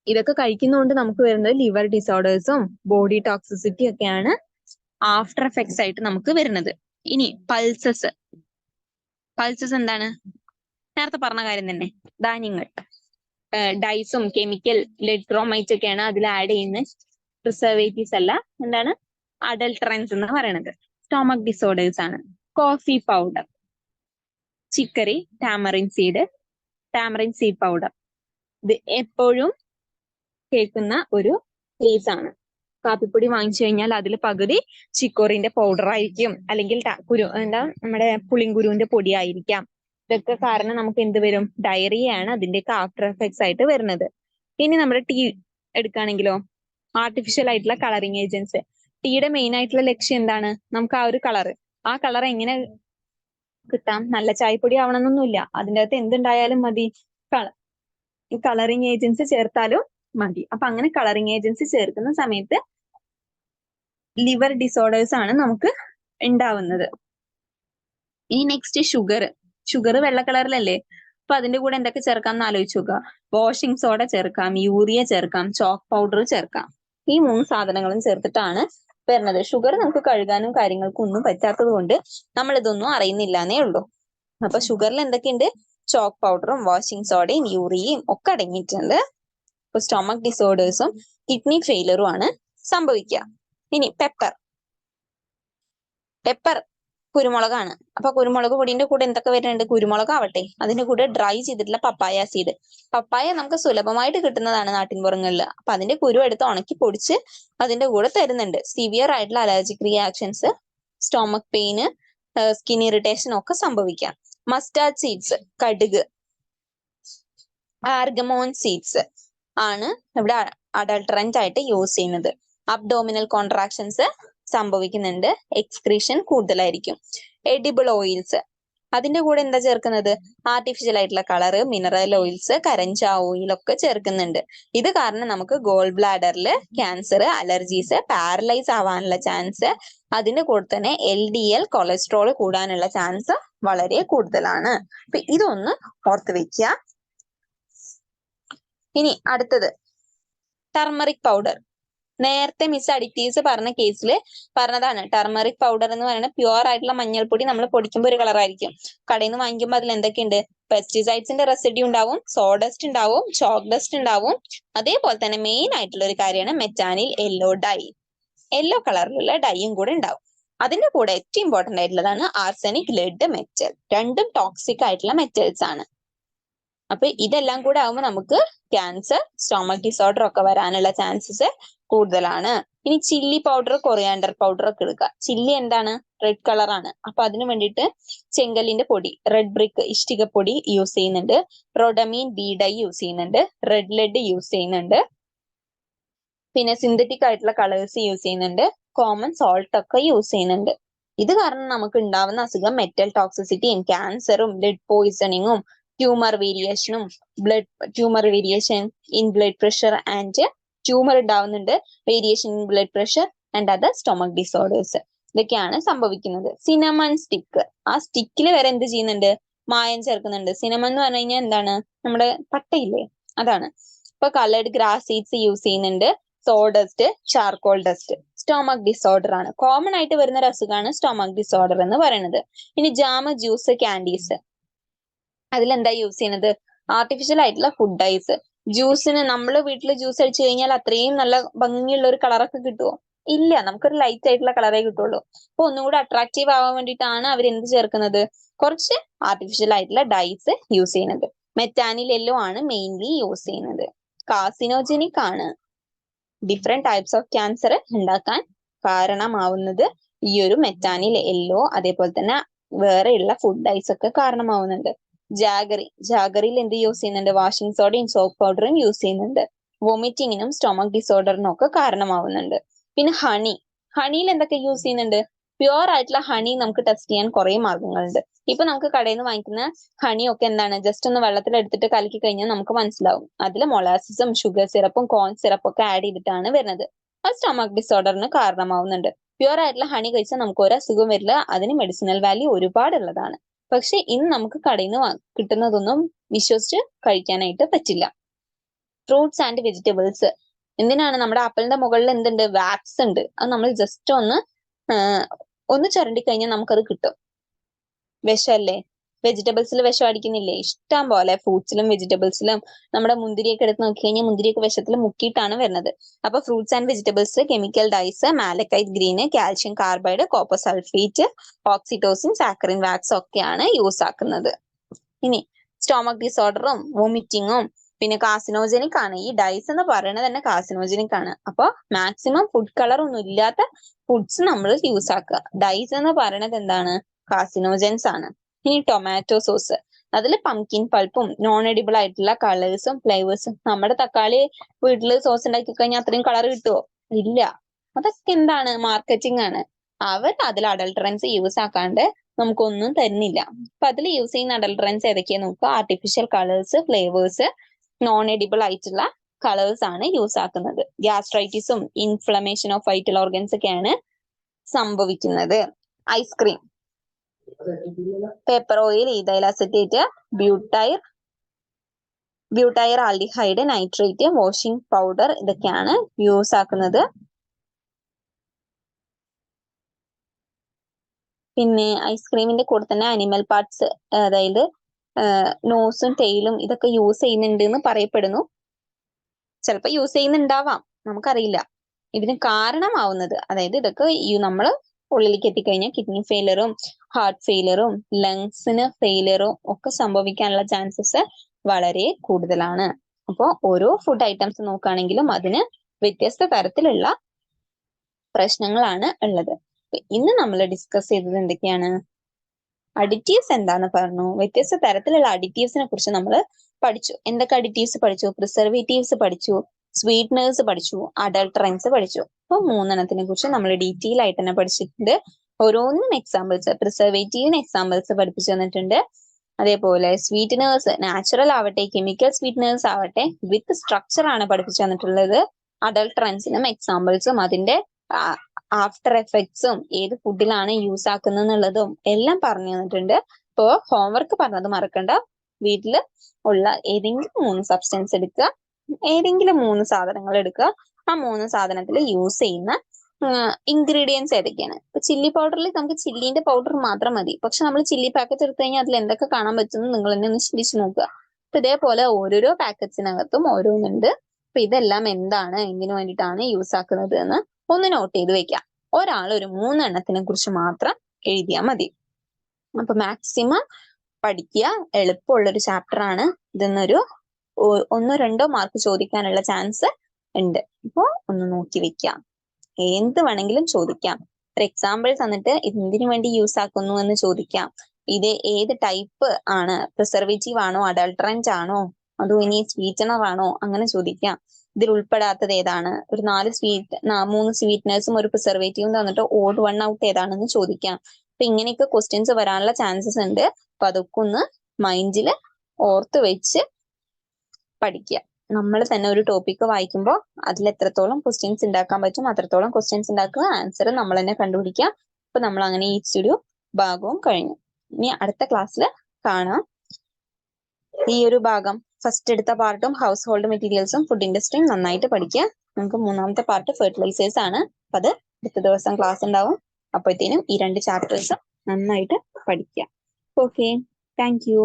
ഇതൊക്കെ കഴിക്കുന്നതുകൊണ്ട് നമുക്ക് വരുന്നത് ലിവർ ഡിസോർഡേഴ്സും ബോഡി ടോക്സിസിറ്റി ഒക്കെയാണ് ആഫ്റ്റർ എഫക്ട്സ് ആയിട്ട് നമുക്ക് വരുന്നത്. ഇനി പൾസസ്. പൾസസ് എന്താണ്? നേരത്തെ പറഞ്ഞ കാര്യം തന്നെ, ധാന്യങ്ങൾ. ഡൈസും കെമിക്കൽ ലെഡ് ക്രോമൈറ്റ് ഒക്കെയാണ് അതിൽ ആഡ് ചെയ്യുന്ന പ്രിസർവേറ്റീവ്സ് അല്ല. എന്താണ്? അഡൾട്ടറൻസ് എന്ന് പറയുന്നത്. സ്റ്റൊമക് ഡിസോർഡേഴ്സ് ആണ്. Coffee powder, chicory, tamarind seed powder. ഇത് എപ്പോഴും കേൾക്കുന്ന ഒരു കേസ് ആണ്. കാപ്പിപ്പൊടി വാങ്ങിച്ചു കഴിഞ്ഞാൽ അതിൽ പകുതി ചിക്കോറിന്റെ പൗഡർ ആയിരിക്കും, അല്ലെങ്കിൽ നമ്മുടെ പുളിങ്കുരുവിന്റെ പൊടി ആയിരിക്കാം. ഇതൊക്കെ കാരണം നമുക്ക് എന്ത് വരും? ഡയറിയാണ് അതിന്റെയൊക്കെ ആഫ്റ്റർ എഫക്ട്സ് ആയിട്ട് വരുന്നത്. ഇനി നമ്മുടെ ടീ എടുക്കുകയാണെങ്കിലോ, ആർട്ടിഫിഷ്യൽ ആയിട്ടുള്ള കളറിങ് ഏജൻസ്. ടീയുടെ മെയിൻ ആയിട്ടുള്ള ലക്ഷ്യം എന്താണ്? നമുക്ക് ആ ഒരു ആ കളർ എങ്ങനെ കിട്ടാം? നല്ല ചായപ്പൊടി ആവണമെന്നൊന്നുമില്ല. അതിൻ്റെ അകത്ത് എന്തുണ്ടായാലും മതി, കളറിങ് ഏജൻസി ചേർത്താലും മതി. അപ്പൊ അങ്ങനെ കളറിങ് ഏജൻസി ചേർക്കുന്ന സമയത്ത് ലിവർ ഡിസോർഡേഴ്സ് ആണ് നമുക്ക് ഉണ്ടാവുന്നത്. ഇനി നെക്സ്റ്റ് ഷുഗർ വെള്ള കളറിലല്ലേ? അപ്പൊ അതിന്റെ കൂടെ എന്തൊക്കെ ചേർക്കാം എന്ന് ആലോചിച്ച് നോക്കുക. വാഷിംഗ് സോഡ ചേർക്കാം, യൂറിയ ചേർക്കാം, ചോക്ക് പൗഡർ ചേർക്കാം. ഈ 3 സാധനങ്ങളും ചേർത്തിട്ടാണ് വരുന്നത്. ഷുഗർ നമുക്ക് കഴുകാനും കാര്യങ്ങൾക്കും ഒന്നും പറ്റാത്തത് കൊണ്ട് നമ്മൾ ഇതൊന്നും അറിയുന്നില്ല എന്നേ ഉള്ളൂ. അപ്പൊ ഷുഗറിൽ എന്തൊക്കെയുണ്ട്? ചോക്ക് പൗഡറും വാഷിംഗ് സോഡയും യൂറിയയും ഒക്കെ അടങ്ങിയിട്ടുണ്ട്. ഇപ്പൊ സ്റ്റൊമക് ഡിസോർഡേഴ്സും കിഡ്നി ഫെയിലറും ആണ് സംഭവിക്കുക. ഇനി പെപ്പർ കുരുമുളകാണ്. അപ്പൊ കുരുമുളക് പൊടിന്റെ കൂടെ എന്തൊക്കെ വരുന്നുണ്ട്? കുരുമുളക് ആവട്ടെ, അതിന്റെ കൂടെ ഡ്രൈ ചെയ്തിട്ടുള്ള പപ്പായ സീഡ്. പപ്പായ നമുക്ക് സുലഭമായിട്ട് കിട്ടുന്നതാണ് നാട്ടിൻപുറങ്ങളിൽ. അപ്പൊ അതിന്റെ കുരു എടുത്ത് ഉണക്കി പൊടിച്ച് അതിന്റെ കൂടെ തരുന്നുണ്ട്. സിവിയർ ആയിട്ടുള്ള allergic reactions, stomach pain, skin irritation ഒക്കെ സംഭവിക്കാം. മസ്റ്റാർഡ് സീഡ്സ്, കടുക്, ആർഗമോൺ സീഡ്സ് ആണ് ഇവിടെ അഡൾട്ടറന്റ് ആയിട്ട് യൂസ് ചെയ്യുന്നത്. അബ്ഡോമിനൽ കോൺട്രാക്ഷൻസ് സംഭവിക്കുന്നുണ്ട്, എക്സ്ക്രീഷൻ കൂടുതലായിരിക്കും. എഡിബിൾ ഓയിൽസ്, അതിന്റെ കൂടെ എന്താ ചേർക്കുന്നത്? ആർട്ടിഫിഷ്യൽ ആയിട്ടുള്ള കളറ്, മിനറൽ ഓയിൽസ്, കരഞ്ച ഓയിൽ ഒക്കെ ചേർക്കുന്നുണ്ട്. ഇത് കാരണം നമുക്ക് ഗോൾ ബ്ലാഡറിൽ ക്യാൻസർ, അലർജീസ്, പാരലൈസ് ആവാനുള്ള ചാൻസ്, അതിന്റെ കൂടെ തന്നെ LDL കൊളസ്ട്രോൾ കൂടാനുള്ള ചാൻസ് വളരെ കൂടുതലാണ്. അപ്പൊ ഇതൊന്ന് ഓർത്ത് വെക്കുക. ഇനി അടുത്തത് ടർമറിക് പൗഡർ. നേരത്തെ മിസ് അഡിറ്റീവ്സ് പറഞ്ഞ കേസിൽ പറഞ്ഞതാണ്. ടർമറിക് പൗഡർ എന്ന് പറയുന്നത് പ്യുവർ ആയിട്ടുള്ള മഞ്ഞൾപ്പൊടി നമ്മൾ പൊടിക്കുമ്പോൾ ഒരു കളറായിരിക്കും. കടയിൽ നിന്ന് വാങ്ങിക്കുമ്പോൾ അതിൽ എന്തൊക്കെയുണ്ട്? പെസ്റ്റിസൈഡ്സിന്റെ റെസിഡ്യൂ ഉണ്ടാവും, സോഡസ്റ്റ് ഉണ്ടാവും, ചോക്ക് ഡസ്റ്റ് ഉണ്ടാവും. അതേപോലെ തന്നെ മെയിൻ ആയിട്ടുള്ള ഒരു കാര്യമാണ് മെറ്റാനിൽ യെല്ലോ ഡൈ. യെല്ലോ കളറിലുള്ള ഡൈയും കൂടെ ഉണ്ടാവും. അതിന്റെ കൂടെ ഏറ്റവും ഇമ്പോർട്ടന്റ് ആയിട്ടുള്ളതാണ് ആർസെനിക്, ലെഡ്, മെറ്റൽ. രണ്ടും ടോക്സിക് ആയിട്ടുള്ള മെറ്റൽസ് ആണ്. അപ്പൊ ഇതെല്ലാം കൂടെ ആവുമ്പോൾ നമുക്ക് ക്യാൻസർ, സ്റ്റൊമക് ഡിസോർഡർ ഒക്കെ വരാനുള്ള ചാൻസസ് കൂടുതലാണ്. ഇനി ചില്ലി പൗഡർ, കൊറിയാണ്ടർ പൗഡർ ഒക്കെ എടുക്കുക. ചില്ലി എന്താണ്? റെഡ് കളറാണ്. അപ്പൊ അതിന് വേണ്ടിയിട്ട് ചെങ്കല്ലിന്റെ പൊടി, റെഡ് ബ്രിക്ക്, ഇഷ്ടികപ്പൊടി യൂസ് ചെയ്യുന്നുണ്ട്. റോഡമീൻ ബി ഡൈ യൂസ് ചെയ്യുന്നുണ്ട്. റെഡ് ലെഡ് യൂസ് ചെയ്യുന്നുണ്ട്. പിന്നെ സിന്തറ്റിക് ആയിട്ടുള്ള കളേഴ്സ് യൂസ് ചെയ്യുന്നുണ്ട്. കോമൺ സോൾട്ട് ഒക്കെ യൂസ് ചെയ്യുന്നുണ്ട്. ഇത് കാരണം നമുക്ക് ഉണ്ടാവുന്ന അസുഖം മെറ്റൽ ടോക്സിസിറ്റിയും ക്യാൻസറും ബ്ലഡ് പോയിസണിങ്ങും ട്യൂമർ വേരിയേഷനും tumour variation in blood pressure and tumour ഉണ്ടാവുന്നുണ്ട്, variation in blood pressure and other stomach disorders. ഇതൊക്കെയാണ് സംഭവിക്കുന്നത്. സിനമൺ സ്റ്റിക്ക്, ആ സ്റ്റിക്കിൽ വരെ എന്ത് ചെയ്യുന്നുണ്ട്? മായം ചേർക്കുന്നുണ്ട്. സിനമൺ എന്ന് പറഞ്ഞു കഴിഞ്ഞാൽ എന്താണ്? നമ്മുടെ പട്ടയില്ലേ, അതാണ്. ഇപ്പൊ കളേർഡ് ഗ്രാസ് സീഡ്സ് യൂസ് ചെയ്യുന്നുണ്ട്. Sawdust, charcoal dust. Stomach disorder ആണ്. കോമൺ ആയിട്ട് വരുന്ന ഒരു അസുഖമാണ് സ്റ്റൊമക് ഡിസോർഡർ എന്ന് പറയുന്നത്. ഇനി ജാം, ജ്യൂസ്, ക്യാൻഡീസ്, അതിലെന്താ യൂസ് ചെയ്യുന്നത്? ആർട്ടിഫിഷ്യൽ ആയിട്ടുള്ള ഫുഡ് ഡൈസ്. ജ്യൂസിന് നമ്മൾ വീട്ടിൽ ജ്യൂസ് അടിച്ചു കഴിഞ്ഞാൽ അത്രയും നല്ല ഭംഗിയുള്ള ഒരു കളറൊക്കെ കിട്ടുമോ? ഇല്ല, നമുക്കൊരു ലൈറ്റ് ആയിട്ടുള്ള കളറേ കിട്ടുള്ളൂ. അപ്പൊ ഒന്നും കൂടെ അട്രാക്റ്റീവ് ആവാൻ വേണ്ടിയിട്ടാണ് അവർ എന്ത് ചേർക്കുന്നത്? കുറച്ച് ആർട്ടിഫിഷ്യൽ ആയിട്ടുള്ള ഡൈസ് യൂസ് ചെയ്യുന്നത്. മെറ്റാനിൽ യെല്ലോ ആണ് മെയിൻലി യൂസ് ചെയ്യുന്നത്. കാർസിനോജനിക് ആണ്. ഡിഫറെന്റ് ടൈപ്സ് ഓഫ് ക്യാൻസർ ഉണ്ടാക്കാൻ കാരണമാവുന്നത് ഈ ഒരു മെറ്റാനിൽ യെല്ലോ, അതേപോലെ തന്നെ വേറെയുള്ള ഫുഡ് ഡൈസ് ഒക്കെ കാരണമാവുന്നുണ്ട്. ജാഗറിയിൽ എന്ത് യൂസ് ചെയ്യുന്നുണ്ട്? വാഷിംഗ് സോഡയും സോപ്പ് പൗഡറും യൂസ് ചെയ്യുന്നുണ്ട്. വോമിറ്റിങ്ങിനും സ്റ്റൊമക് ഡിസോർഡറിനും ഒക്കെ കാരണമാവുന്നുണ്ട്. പിന്നെ ഹണിയിൽ എന്തൊക്കെ യൂസ് ചെയ്യുന്നുണ്ട്? പ്യുവർ ആയിട്ടുള്ള ഹണി നമുക്ക് ടെസ്റ്റ് ചെയ്യാൻ കുറെ മാർഗങ്ങളുണ്ട്. ഇപ്പൊ നമുക്ക് കടയിൽ നിന്ന് വാങ്ങിക്കുന്ന ഹണി ഒക്കെ എന്താണ്? ജസ്റ്റ് ഒന്ന് വെള്ളത്തിൽ എടുത്തിട്ട് കലക്കി കഴിഞ്ഞാൽ നമുക്ക് മനസ്സിലാവും. അതിൽ മൊളാസിസും ഷുഗർ സിറപ്പും കോൺ സിറപ്പും ഒക്കെ ആഡ് ചെയ്തിട്ടാണ് വരുന്നത്. അത് സ്റ്റൊമക് ഡിസോർഡറിന് കാരണമാവുന്നുണ്ട്. പ്യുവർ ആയിട്ടുള്ള ഹണി കഴിച്ചാൽ നമുക്ക് ഒരു അസുഖം വരില്ല. അതിന് മെഡിസിനൽ വാല്യൂ ഒരുപാടുള്ളതാണ്. പക്ഷെ ഇന്ന് നമുക്ക് കടയിൽ നിന്ന് കിട്ടുന്നതൊന്നും വിശ്വസിച്ച് കഴിക്കാനായിട്ട് പറ്റില്ല. Fruits and vegetables. എന്തിനാണ്? നമ്മുടെ ആപ്പിളിന്റെ മുകളിൽ എന്തുണ്ട്? വാക്സ് ഉണ്ട്. അത് നമ്മൾ ജസ്റ്റ് ഒന്ന് ചുരണ്ടി കഴിഞ്ഞാൽ നമുക്കത് കിട്ടും. വിഷമല്ലേ? വെജിറ്റബിൾസിൽ വിഷം അടിക്കുന്നില്ലേ? ഇഷ്ടം പോലെ ഫ്രൂട്ട്സിലും വെജിറ്റബിൾസിലും. നമ്മുടെ മുന്തിരിയൊക്കെ എടുത്ത് നോക്കി കഴിഞ്ഞാൽ മുന്തിരിയൊക്കെ വിഷത്തിൽ മുക്കിയിട്ടാണ് വരുന്നത്. അപ്പൊ fruits and vegetables chemical dyes, malachite green, calcium carbide, copper sulphate, oxytocin, saccharin wax ഒക്കെയാണ് യൂസ് ആക്കുന്നത്. ഇനി സ്റ്റൊമക് ഡിസോർഡറും വോമിറ്റിങ്ങും പിന്നെ കാർസിനോജനിക് ആണ്. ഈ ഡൈസ് എന്ന് പറയുന്നത് തന്നെ കാർസിനോജനിക് ആണ്. അപ്പൊ മാക്സിമം ഫുഡ് കളർ ഒന്നും ഇല്ലാത്ത ഫുഡ്സ് നമ്മൾ യൂസ് ആക്കുക. ഡൈസ് എന്ന് പറയുന്നത് എന്താണ്? കാർസിനോജൻസ് ആണ്. ഇനി ടൊമാറ്റോ സോസ്, അതിൽ പംകിൻ പൾപ്പും നോൺ എഡിബിൾ ആയിട്ടുള്ള കളേഴ്സും ഫ്ലേവേഴ്സും. നമ്മുടെ തക്കാളി വീട്ടിൽ സോസ് ഉണ്ടാക്കി കഴിഞ്ഞാൽ അത്രയും കളർ കിട്ടുമോ? ഇല്ല. അതൊക്കെ എന്താണ്? മാർക്കറ്റിംഗ് ആണ്. അവർ അതിൽ അഡൾട്ടറൻസ് യൂസ് ആക്കാണ്ട് നമുക്കൊന്നും തരുന്നില്ല. അപ്പൊ അതിൽ യൂസ് ചെയ്യുന്ന അഡൾട്ടറൻസ് ഏതൊക്കെയാ നോക്കുക? Artificial colours, flavours, non edible ആയിട്ടുള്ള കളേഴ്സ് ആണ് യൂസ് ആക്കുന്നത്. ഗ്യാസ്ട്രൈറ്റിസും ഇൻഫ്ലമേഷൻ ഓഫ് വൈറ്റൽ ഓർഗൻസ് ഒക്കെയാണ് സംഭവിക്കുന്നത്. Ice cream, paper oil, ethyl acetate, butyraldehyde, nitrate, washing powder, ഇതൊക്കെയാണ് യൂസ് ആക്കുന്നത്. പിന്നെ ഐസ്ക്രീമിന്റെ കൂടെ തന്നെ അനിമൽ പാർട്സ്, അതായത് നോസും ടെയിലും ഇതൊക്കെ യൂസ് ചെയ്യുന്നുണ്ട് എന്ന് പറയപ്പെടുന്നു. ചിലപ്പോൾ യൂസ് ചെയ്യുന്നുണ്ടാവാം, നമുക്കറിയില്ല. ഇതിന് കാരണമാവുന്നത്, അതായത് ഇതൊക്കെ നമ്മൾ ഉള്ളിലേക്ക് എത്തിക്കഴിഞ്ഞാൽ കിഡ്നി ഫെയിലറും ഹാർട്ട് ഫെയിലറും ലങ്സിന് ഫെയിലറും ഒക്കെ സംഭവിക്കാനുള്ള ചാൻസസ് വളരെ കൂടുതലാണ്. അപ്പോൾ ഓരോ ഫുഡ് ഐറ്റംസ് നോക്കുകയാണെങ്കിലും അതിന് വ്യത്യസ്ത തരത്തിലുള്ള പ്രശ്നങ്ങളാണ് ഉള്ളത്. ഇന്ന് നമ്മൾ ഡിസ്കസ് ചെയ്തത് എന്തൊക്കെയാണ്? അഡിറ്റീവ്സ് എന്താന്ന് പറഞ്ഞു. വ്യത്യസ്ത തരത്തിലുള്ള അഡിറ്റീവ്സിനെ കുറിച്ച് നമ്മൾ പഠിച്ചു. എന്തൊക്കെ അഡിറ്റീവ്സ് പഠിച്ചു? പ്രിസർവേറ്റീവ്സ് പഠിച്ചു, സ്വീറ്റ്നേഴ്സ് പഠിച്ചു, അഡൾട്ടറൻസ് പഠിച്ചു. അപ്പൊ 3 കുറിച്ച് നമ്മൾ ഡീറ്റെയിൽ ആയിട്ട് തന്നെ പഠിച്ചിട്ടുണ്ട്. ഓരോന്നും എക്സാമ്പിൾസ്, പ്രിസർവേറ്റീവിന് എക്സാമ്പിൾസ് പഠിപ്പിച്ചു തന്നിട്ടുണ്ട്. അതേപോലെ സ്വീറ്റനേഴ്സ്, നാച്ചുറൽ ആവട്ടെ കെമിക്കൽ സ്വീറ്റനേഴ്സ് ആവട്ടെ വിത്ത് സ്ട്രക്ചർ ആണ് പഠിപ്പിച്ചു തന്നിട്ടുള്ളത്. അഡൾട്രൻസിനും എക്സാമ്പിൾസും അതിന്റെ ആഫ്റ്റർ എഫക്ട്സും ഏത് ഫുഡിലാണ് യൂസ് ആക്കുന്നത് എന്നുള്ളതും എല്ലാം പറഞ്ഞു തന്നിട്ടുണ്ട്. ഇപ്പോ ഹോംവർക്ക് പറഞ്ഞത് മറക്കണ്ട. വീട്ടിൽ ഉള്ള ഏതെങ്കിലും 3 സബ്സ്റ്റൻസ് എടുക്കുക, ഏതെങ്കിലും 3 സാധനങ്ങൾ എടുക്കുക. ആ 3 സാധനത്തിൽ യൂസ് ചെയ്യുന്ന ഇൻഗ്രീഡിയൻസ് ഏതൊക്കെയാണ്? ഇപ്പൊ ചില്ലി പൗഡറിൽ നമുക്ക് ചില്ലിന്റെ പൗഡർ മാത്രം മതി. പക്ഷെ നമ്മൾ ചില്ലി പാക്കറ്റ് എടുത്തു കഴിഞ്ഞാൽ അതിൽ എന്തൊക്കെ കാണാൻ പറ്റുമെന്ന് നിങ്ങൾ തന്നെ ഒന്ന് ചിന്തിച്ചു നോക്കുക. അപ്പൊ ഇതേപോലെ ഓരോരോ പാക്കറ്റ്സിനകത്തും ഓരോന്നുണ്ട്. അപ്പൊ ഇതെല്ലാം എന്താണ്, എന്തിനു വേണ്ടിയിട്ടാണ് യൂസ് ആക്കുന്നത് എന്ന് ഒന്ന് നോട്ട് ചെയ്ത് വെക്കാം. ഒരാൾ ഒരു 3 എണ്ണത്തിനെ കുറിച്ച് മാത്രം എഴുതിയാൽ മതി. അപ്പൊ മാക്സിമം പഠിക്കുക. എളുപ്പമുള്ളൊരു ചാപ്റ്റർ ആണ്. ഇതിന്നൊരു 1-2 മാർക്ക് ചോദിക്കാനുള്ള ചാൻസ് ഉണ്ട്. അപ്പൊ ഒന്ന് നോക്കി വെക്കാം. എന്ത് വേണമെങ്കിലും ചോദിക്കാം. ഒരു എക്സാമ്പിൾ തന്നിട്ട് എന്തിനു വേണ്ടി യൂസ് ആക്കുന്നു എന്ന് ചോദിക്കാം. ഇത് ഏത് ടൈപ്പ് ആണ്, പ്രിസർവേറ്റീവ് ആണോ, അഡൾട്രന്റ് ആണോ, അതോ ഇനി സ്വീറ്റനർ ആണോ, അങ്ങനെ ചോദിക്കാം. ഇതിൽ ഉൾപ്പെടാത്തത് ഏതാണ്? ഒരു 3 സ്വീറ്റ്നേഴ്സും ഒരു പ്രിസർവേറ്റീവും തന്നിട്ട് ഓഡ് 1 ഔട്ട് ഏതാണെന്ന് ചോദിക്കാം. അപ്പൊ ഇങ്ങനെയൊക്കെ ക്വസ്റ്റ്യൻസ് വരാനുള്ള ചാൻസസ് ഉണ്ട്. അപ്പൊ അതൊക്കെ ഒന്ന് മൈൻഡിൽ ഓർത്ത് വെച്ച് പഠിക്കുക. നമ്മൾ തന്നെ ഒരു ടോപ്പിക്ക് വായിക്കുമ്പോൾ അതിൽ എത്രത്തോളം ക്വസ്റ്റ്യൻസ് ഉണ്ടാക്കാൻ പറ്റും അത്രത്തോളം ക്വസ്റ്റ്യൻസ് ഉണ്ടാക്കുക. ആൻസർ നമ്മൾ തന്നെ കണ്ടുപിടിക്കുക. അപ്പൊ നമ്മൾ അങ്ങനെ ഈ ഒരു ഭാഗവും കഴിഞ്ഞു. ഇനി അടുത്ത ക്ലാസ്സിൽ കാണാം. ഈ ഒരു ഭാഗം ഫസ്റ്റ് എടുത്ത പാർട്ടും ഹൗസ് ഹോൾഡ് മെറ്റീരിയൽസും ഫുഡ് ഇൻഡസ്ട്രിയും നന്നായിട്ട് പഠിക്കുക. നമുക്ക് 3ാമത്തെ പാർട്ട് ഫെർട്ടിലൈസേഴ്സ് ആണ്. അപ്പൊ അത് അടുത്ത ദിവസം ക്ലാസ് ഉണ്ടാവും. അപ്പോഴത്തേനും ഈ 2 ചാപ്റ്റേഴ്സും നന്നായിട്ട് പഠിക്കുക. Okay, thank you.